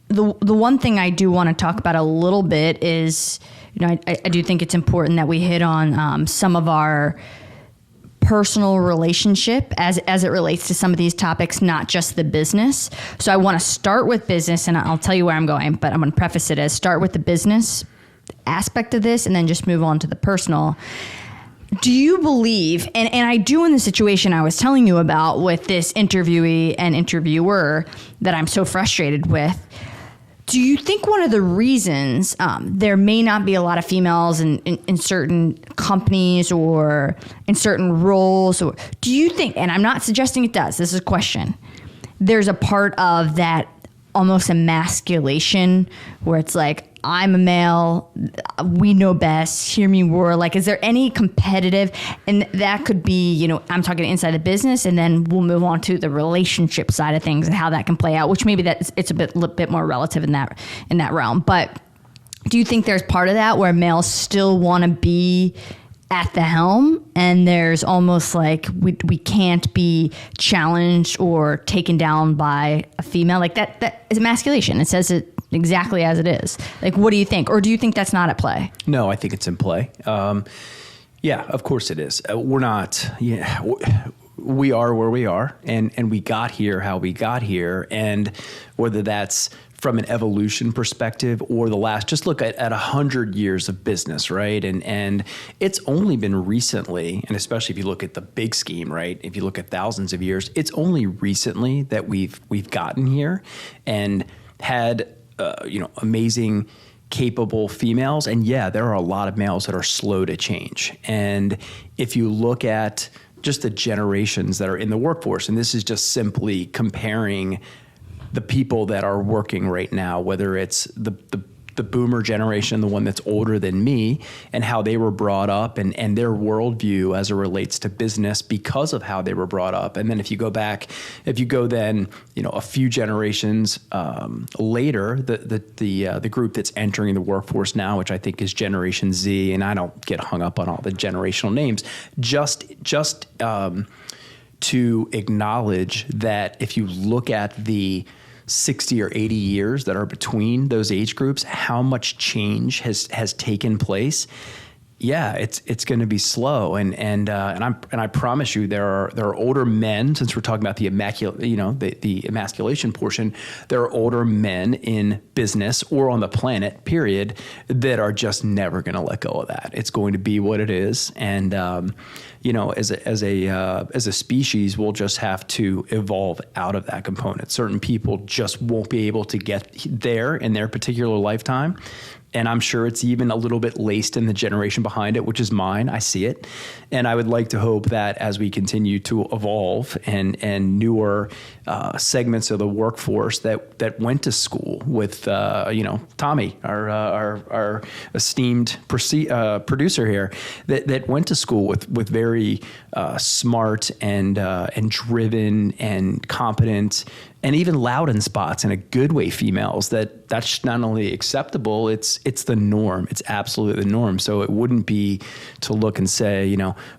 the one thing I do want to talk about a little bit is, I do think it's important that we hit on some of our personal relationship as it relates to some of these topics, not just the business. So I want to start with business, and I'll tell you where I'm going, but I'm going to preface it as start with the business aspect of this and then just move on to the personal. Do you believe, and I do in the situation I was telling you about with this interviewee and interviewer that I'm so frustrated with, do you think one of the reasons there may not be a lot of females in certain companies or in certain roles, or do you think, and I'm not suggesting it does, this is a question, there's a part of that almost emasculation where it's like, I'm a male, we know best, hear me roar. Like, is there any competitive, and that could be, I'm talking inside the business, and then we'll move on to the relationship side of things and how that can play out, which maybe it's a bit more relative in that realm. But do you think there's part of that where males still want to be at the helm, and there's almost like we can't be challenged or taken down by a female? Like that is emasculation. It says it exactly as it is. Like, what do you think? Or do you think that's not at play? No, I think it's in play. Yeah, of course it is. We're not, we are where we are, and we got here how we got here. And whether that's from an evolution perspective or just look at 100 years of business, right? And it's only been recently, and especially if you look at the big scheme, right? If you look at thousands of years, it's only recently that we've gotten here and had amazing, capable females. And yeah, there are a lot of males that are slow to change. And if you look at just the generations that are in the workforce, and this is just simply comparing the people that are working right now, whether it's the boomer generation, the one that's older than me, and how they were brought up and their worldview as it relates to business because of how they were brought up. And then if you go then, a few generations later, the group that's entering the workforce now, which I think is Generation Z, and I don't get hung up on all the generational names, just to acknowledge that if you look at the 60 or 80 years that are between those age groups, how much change has taken place. Yeah, it's going to be slow, and I promise you there are older men, since we're talking about the emasculation portion. There are older men in business or on the planet, period, that are just never going to let go of that. It's going to be what it is, and as a species, we'll just have to evolve out of that component. Certain people just won't be able to get there in their particular lifetime. And I'm sure it's even a little bit laced in the generation behind it, which is mine. I see it. And I would like to hope that as we continue to evolve and newer segments of the workforce that went to school with, Tommy, our esteemed producer here, that went to school with very smart and driven and competent and even loud in spots in a good way females, that's not only acceptable, it's the norm. It's absolutely the norm. So it wouldn't be to look and say,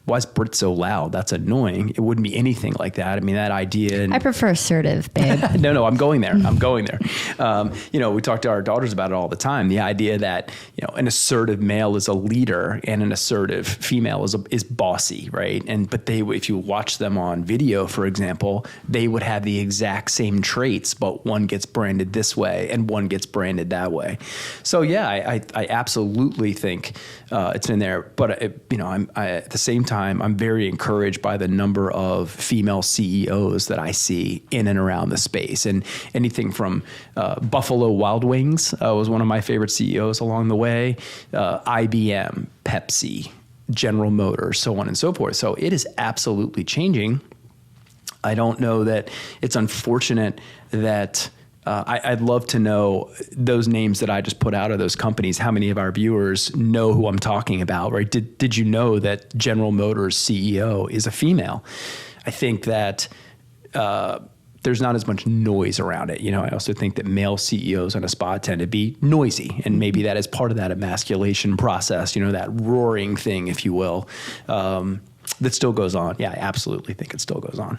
why is Brit so loud? That's annoying. It wouldn't be anything like that. I mean, that idea. I prefer assertive, babe. No, I'm going there. We talk to our daughters about it all the time. The idea that, an assertive male is a leader and an assertive female is bossy, right? But if you watch them on video, for example, they would have the exact same same traits, but one gets branded this way and one gets branded that way. So yeah, I absolutely think it's in there. But at the same time, I'm very encouraged by the number of female CEOs that I see in and around the space. And anything from Buffalo Wild Wings was one of my favorite CEOs along the way, IBM, Pepsi, General Motors, so on and so forth. So it is absolutely changing. I don't know that it's unfortunate that I'd love to know those names that I just put out of those companies. How many of our viewers know who I'm talking about, right? Did you know that General Motors CEO is a female? I think that there's not as much noise around it. I also think that male CEOs on a spa tend to be noisy, and maybe that is part of that emasculation process, that roaring thing, if you will, that still goes on. Yeah, I absolutely think it still goes on.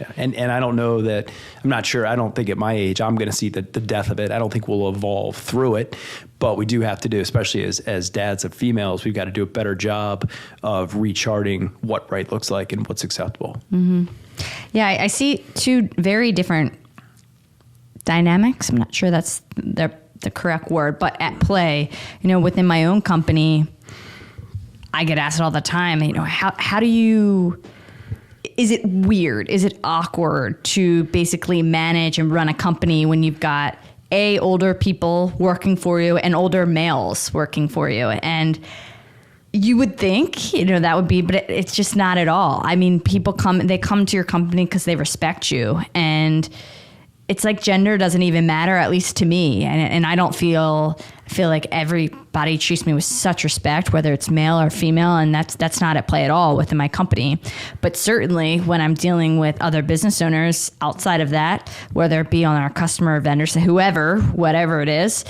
Yeah. And I don't know that, I'm not sure, I don't think at my age I'm going to see the death of it. I don't think we'll evolve through it, but we do have to do, especially as dads of females, we've got to do a better job of recharting what right looks like and what's acceptable. Mm-hmm. Yeah, I see two very different dynamics. I'm not sure that's the correct word, but at play, within my own company, I get asked all the time, how do you, is it weird? Is it awkward to basically manage and run a company when you've got older people working for you and older males working for you? And you would think, that would be, but it's just not at all. I mean, people come to your company because they respect you, and it's like gender doesn't even matter, at least to me. And I don't feel like everybody treats me with such respect, whether it's male or female, and that's not at play at all within my company. But certainly when I'm dealing with other business owners outside of that, whether it be on our customer or vendors, whoever, whatever it is,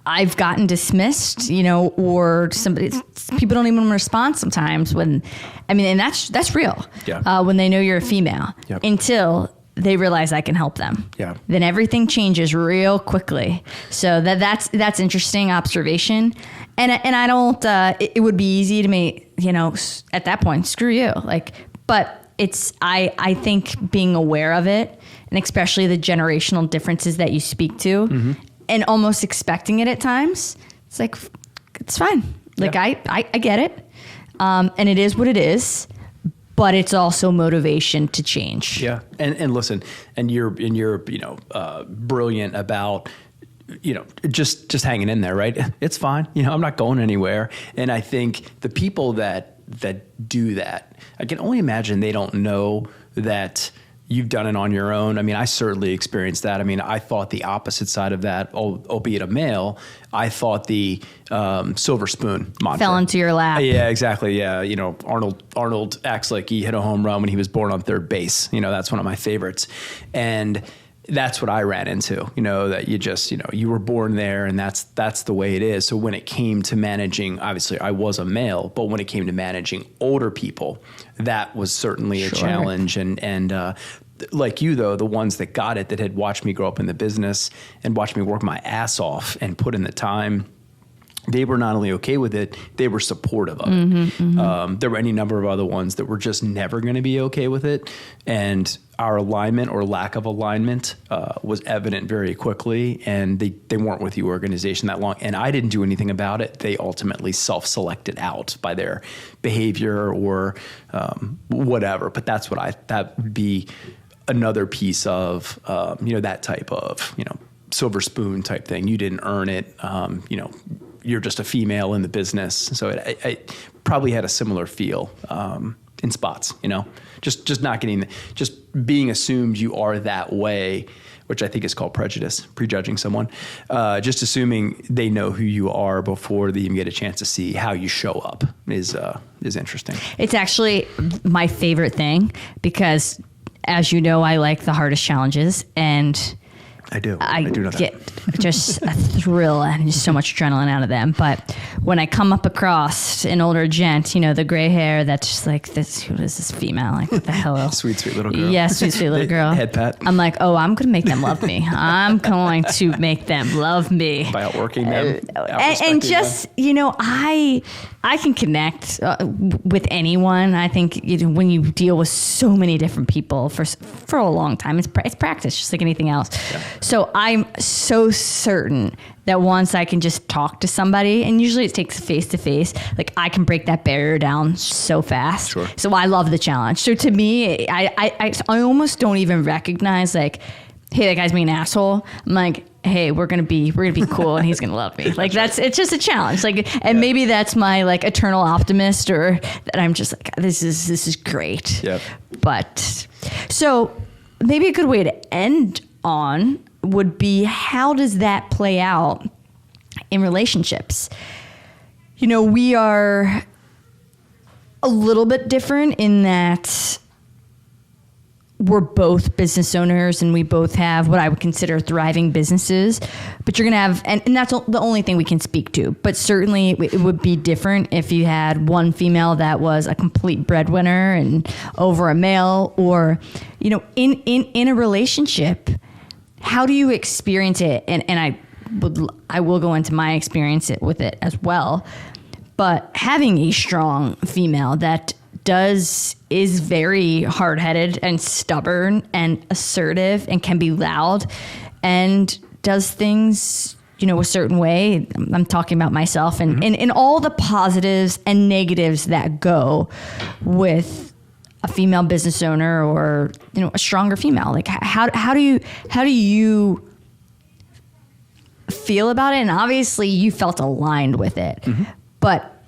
I've gotten dismissed, or people don't even respond sometimes and that's real. Yeah. When they know you're a female, yep. Until they realize I can help them. Yeah. Then everything changes real quickly. So that's interesting observation. And I don't, it would be easy to me, at that point, screw you. But it's, I think being aware of it, and especially the generational differences that you speak to, mm-hmm. and almost expecting it at times, it's like, it's fine. Yeah. I get it. And it is what it is, but it's also motivation to change. Yeah. And listen, and you're brilliant about, just hanging in there, right? It's fine. I'm not going anywhere. And I think the people that do that, I can only imagine they don't know that you've done it on your own. I certainly experienced that. I thought the opposite side of that, albeit a male, I thought the silver spoon mantra fell into your lap. Yeah, exactly. Yeah. Arnold acts like he hit a home run when he was born on third base. That's one of my favorites. And that's what I ran into, that you just, you were born there, and that's the way it is. So when it came to managing, obviously I was a male, but when it came to managing older people, that was certainly a challenge. And like you, though, the ones that got it, that had watched me grow up in the business and watched me work my ass off and put in the time, they were not only okay with it, they were supportive of it. Mm-hmm, mm-hmm. There were any number of other ones that were just never going to be okay with it. And our alignment or lack of alignment was evident very quickly, and they weren't with the organization that long. And I didn't do anything about it. They ultimately self-selected out by their behavior or whatever. But that would be another piece of, that type of, silver spoon type thing. You didn't earn it. You're just a female in the business. So it probably had a similar feel in spots, just not getting, just being assumed you are that way, which I think is called prejudice, prejudging someone, just assuming they know who you are before they even get a chance to see how you show up is interesting. It's actually my favorite thing because, as you know, I like the hardest challenges, and I do. I do know that. get just a thrill and just so much adrenaline out of them. But when I come up across an older gent, you know, the gray hair, that's just like, this, who is this female? Like, what the hell? Sweet little girl. Yeah, sweet little girl. Head pat. I'm like, oh, I'm going to make them love me. I'm going to make them love me. By outworking them. And just, you know, I can connect with anyone. I think, you know, when you deal with so many different people for a long time, it's practice, just like anything else. Yeah. So I'm so certain that once I can just talk to somebody, and usually it takes face to face, like I can break that barrier down so fast. Sure. So I love the challenge. So to me, I almost don't even recognize like, hey, that guy's being an asshole. I'm like, hey, we're gonna be cool and he's gonna love me. Like it's just a challenge. Like, and maybe that's my like eternal optimist, or that I'm just like, this is great. Yep. But so maybe a good way to end on would be, how does that play out in relationships? You know, we are a little bit different in that we're both business owners and we both have what I would consider thriving businesses, but you're going to have, and that's the only thing we can speak to, but certainly it would be different if you had one female that was a complete breadwinner and over a male, or, you know, in a relationship, how do you experience it? And I will go into my experience with it as well, but having a strong female that is very hard-headed and stubborn and assertive and can be loud and does things, you know, a certain way. I'm talking about myself and all the positives and negatives that go with a female business owner, or, you know, a stronger female. Like how do you feel about it? And obviously you felt aligned with it, but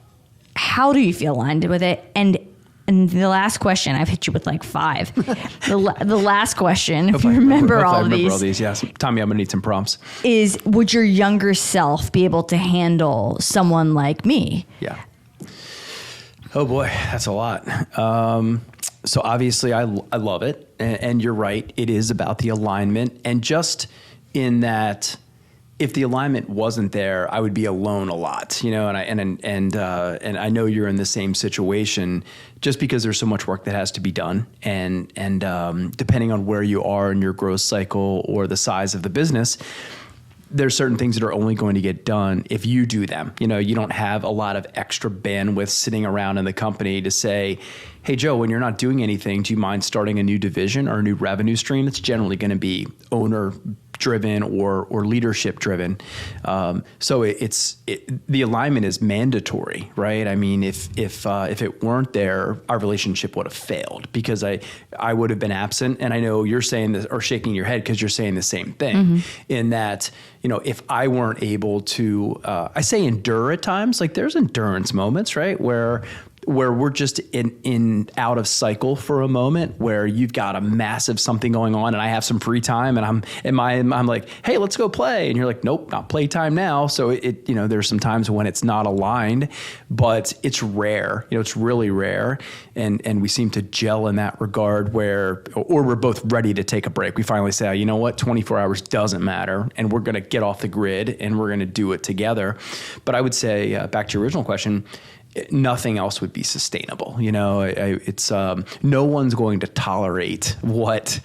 how do you feel aligned with it? And the last question, I've hit you with like 5. The last question, if you remember all these. Yes. Tommy, I'm going to need some prompts. Is, would your younger self be able to handle someone like me? Yeah. Oh boy, that's a lot. So obviously I love it. And you're right. It is about the alignment. And just in that, if the alignment wasn't there, I would be alone a lot, you know, and I know you're in the same situation, just because there's so much work that has to be done. And depending on where you are in your growth cycle or the size of the business, there's certain things that are only going to get done if you do them. You know, you don't have a lot of extra bandwidth sitting around in the company to say, hey, Joe, when you're not doing anything, do you mind starting a new division or a new revenue stream? It's generally going to be owner driven or leadership driven. So the alignment is mandatory, right? I mean, if it weren't there, our relationship would have failed, because I would have been absent. And I know you're saying this, or shaking your head, because you're saying the same thing, in that, you know, if I weren't able to, I say endure at times, like there's endurance moments, right? Where we're just in out of cycle for a moment, where you've got a massive something going on and I have some free time, and I'm like, hey, let's go play. And you're like, nope, not playtime now. So you know, there's some times when it's not aligned, but it's rare, you know, it's really rare. And we seem to gel in that regard, or we're both ready to take a break. We finally say, oh, you know what, 24 hours doesn't matter, and we're going to get off the grid and we're going to do it together. But I would say, back to your original question, nothing else would be sustainable. You know, it's no one's going to tolerate what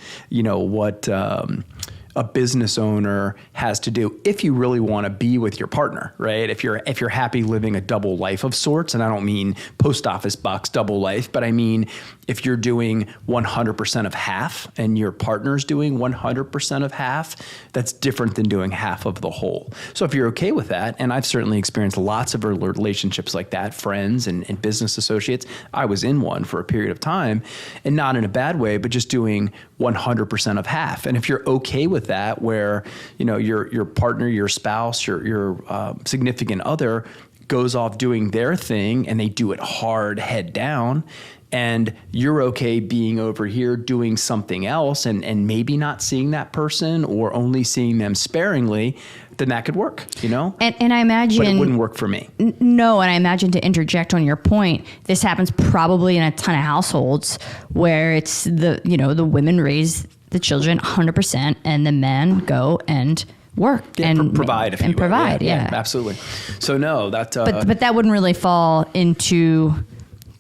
a business owner has to do if you really want to be with your partner, right? If you're happy living a double life of sorts, and I don't mean post office box double life, but I mean if you're doing 100% of half and your partner's doing 100% of half, that's different than doing half of the whole. So if you're okay with that, and I've certainly experienced lots of relationships like that, friends and business associates. I was in one for a period of time, and not in a bad way, but just doing 100% of half. And if you're okay with that, where, you know, your partner, your spouse, your significant other goes off doing their thing and they do it hard, head down, and you're okay being over here doing something else and maybe not seeing that person or only seeing them sparingly, then that could work, you know? And I imagine... But it wouldn't work for me. No, and I imagine, to interject on your point, this happens probably in a ton of households where it's the women raise the children 100%, and the men go and work and provide, if you will. Provide. Yeah, absolutely. So no, that. But that wouldn't really fall into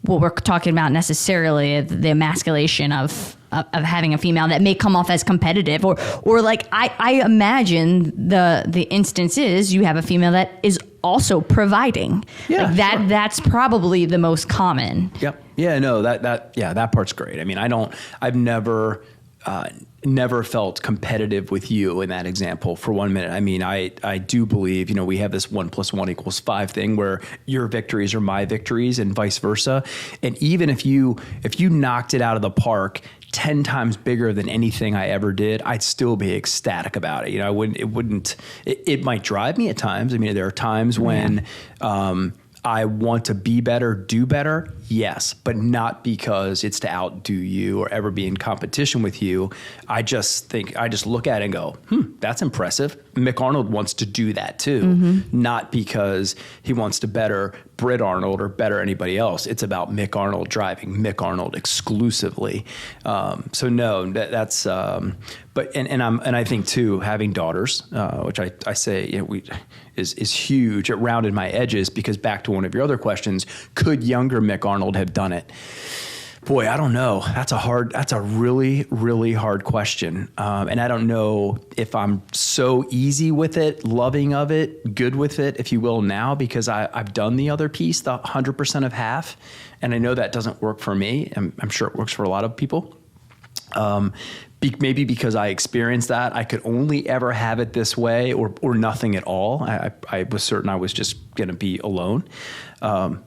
what we're talking about necessarily, the emasculation of having a female that may come off as competitive, or like I imagine the instance is you have a female that is also providing. Yeah, like that. Sure. That's probably the most common. Yep. Yeah. No. That part's great. I mean, I've never felt competitive with you in that example for 1 minute. I mean, I do believe, we have this 1 + 1 = 5 thing where your victories are my victories and vice versa. And even if you knocked it out of the park 10 times bigger than anything I ever did, I'd still be ecstatic about it. It might drive me at times. I mean, there are times when, I want to be better, do better, yes, but not because it's to outdo you or ever be in competition with you. I just look at it and go, that's impressive. Mick Arnold wants to do that too, not because he wants to better Britt Arnold or better anybody else. It's about Mick Arnold driving Mick Arnold exclusively. So no, that's. But I think too, having daughters, which I say is huge. It rounded my edges because back to one of your other questions, could younger Mick Arnold have done it? Boy, I don't know. That's a really, really hard question. And I don't know if I'm so easy with it, loving of it, good with it, if you will, now, because I've done the other piece, the 100% of half. And I know that doesn't work for me. I'm sure it works for a lot of people. Maybe because I experienced that, I could only ever have it this way or nothing at all. I was certain I was just going to be alone. And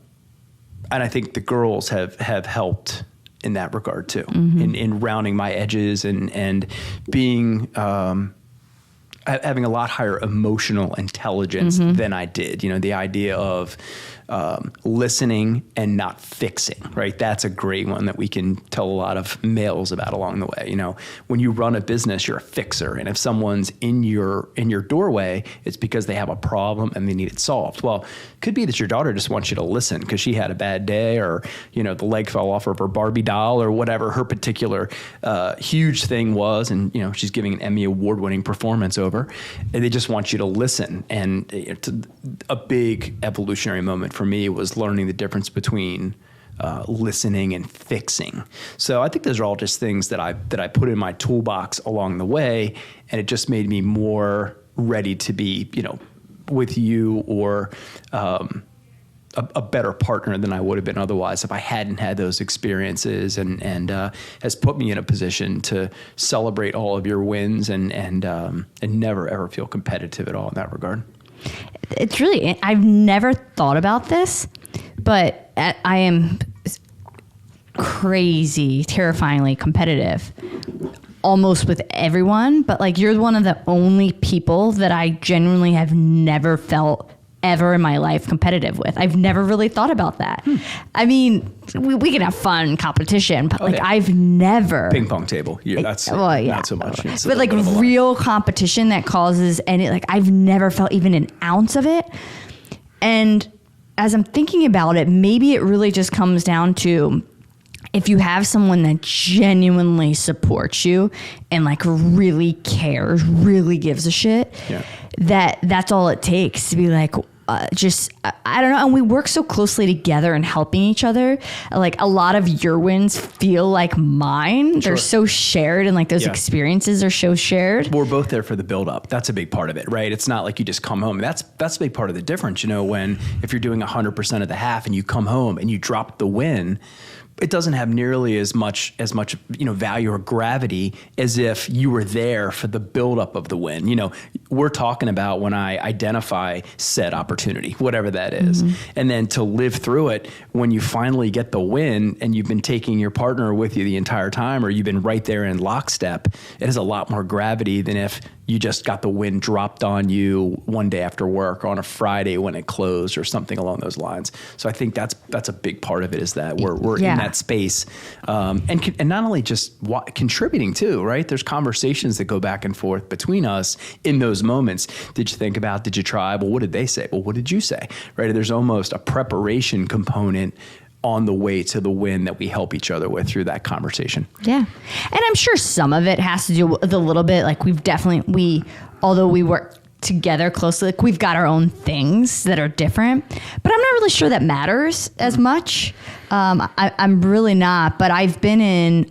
I think the girls have helped in that regard too, in rounding my edges and being, having a lot higher emotional intelligence than I did. The idea of listening and not fixing, right? That's a great one that we can tell a lot of males about along the way. When you run a business, you're a fixer. And if someone's in your doorway, it's because they have a problem and they need it solved. Well, it could be that your daughter just wants you to listen because she had a bad day or, the leg fell off of her Barbie doll or whatever her particular huge thing was. And, she's giving an Emmy award-winning performance over. And they just want you to listen. And a big evolutionary moment for me was learning the difference between listening and fixing. So I think those are all just things that I put in my toolbox along the way, and it just made me more ready to be, with you or a better partner than I would have been otherwise if I hadn't had those experiences, and has put me in a position to celebrate all of your wins and never ever feel competitive at all in that regard. It's really, I've never thought about this, but I am crazy, terrifyingly competitive almost with everyone. But like, you're one of the only people that I genuinely have never felt ever in my life competitive with. I've never really thought about that. I mean, we can have fun competition, but I've never ping pong table. Yeah, that's not so much. It's but like real competition that causes I've never felt even an ounce of it. And as I'm thinking about it, maybe it really just comes down to if you have someone that genuinely supports you and like really cares, really gives a shit, that's all it takes to be like, I don't know. And we work so closely together and helping each other. Like a lot of your wins feel like mine. Sure. They're so shared, and like those experiences are so shared. We're both there for the build up. That's a big part of it, right? It's not like you just come home. That's a big part of the difference. If you're doing 100% of the half and you come home and you drop the win, it doesn't have nearly as much value or gravity as if you were there for the buildup of the win. We're talking about when I identify said opportunity, whatever that is, and then to live through it when you finally get the win and you've been taking your partner with you the entire time, or you've been right there in lockstep. It has a lot more gravity than if you just got the win dropped on you one day after work or on a Friday when it closed or something along those lines. So I think that's a big part of it, is that we're in that space, and not only just contributing too, right? There's conversations that go back and forth between us in those moments. Did you think about? Did you try? Well, what did they say? Well, what did you say? Right? There's almost a preparation component on the way to the win that we help each other with through that conversation. Yeah. And I'm sure some of it has to do with a little bit, like although we work together closely, like we've got our own things that are different, but I'm not really sure that matters as much. I'm really not, but I've been in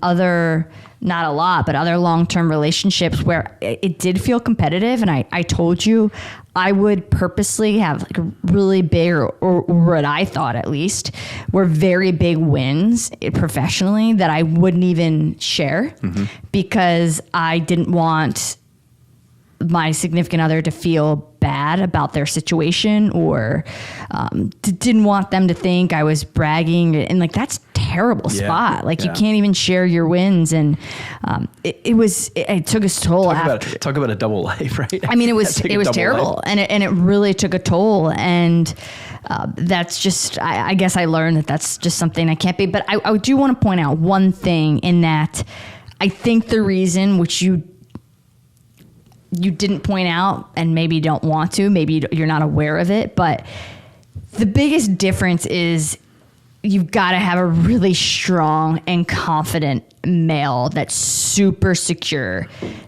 not a lot, but other long-term relationships where it did feel competitive. And I told you I would purposely have like a really big, or what I thought at least, were very big wins professionally that I wouldn't even share because I didn't want my significant other to feel bad about their situation, or didn't want them to think I was bragging. And like, that's a terrible spot. Like you can't even share your wins. And it took its toll. Talk about a double life, right? I mean, it was terrible. And it really took a toll. And that's just, I guess I learned that that's just something I can't be. But I do want to point out one thing in that I think the reason, which you didn't point out and maybe don't want to, maybe you're not aware of it, but the biggest difference is you've got to have a really strong and confident male that's super secure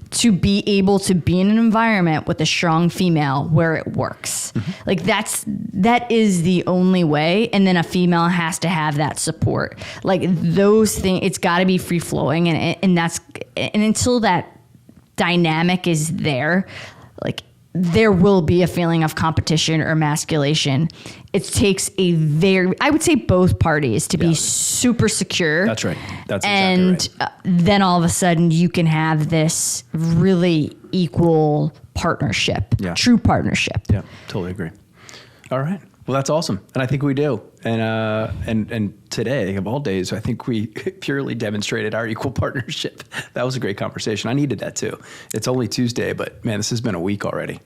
to be able to be in an environment with a strong female where it works. Like that is the only way. And then a female has to have that support. Like those things, it's got to be free flowing. And until that dynamic is there, like there will be a feeling of competition or emasculation. It takes I would say both parties to be super secure. That's right. That's exactly right. Then all of a sudden you can have this really equal partnership, true partnership. Yeah, totally agree. All right. Well, that's awesome. And I think we do. And today, of all days, I think we purely demonstrated our equal partnership. That was a great conversation. I needed that too. It's only Tuesday, but man, this has been a week already.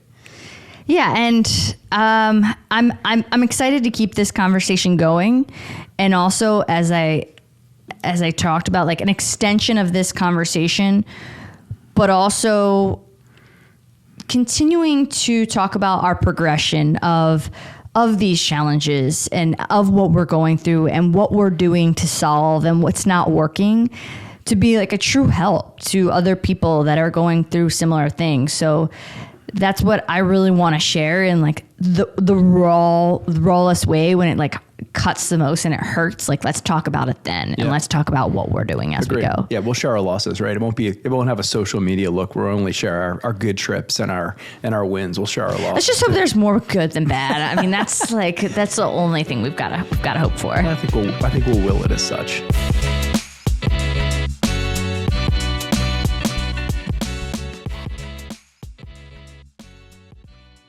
Yeah, and I'm excited to keep this conversation going. And also, as I talked about, like an extension of this conversation, but also continuing to talk about our progression of these challenges and of what we're going through and what we're doing to solve and what's not working, to be like a true help to other people that are going through similar things. So that's what I really want to share in like the rawest way, when it like cuts the most and it hurts. Like, let's talk about it then, and let's talk about what we're doing as we go. Yeah, we'll share our losses, right? It won't have a social media look. We'll only share our good trips and our wins. We'll share our losses. Let's just hope there's more good than bad. I mean, that's the only thing we've got to hope for. I think we'll will it as such.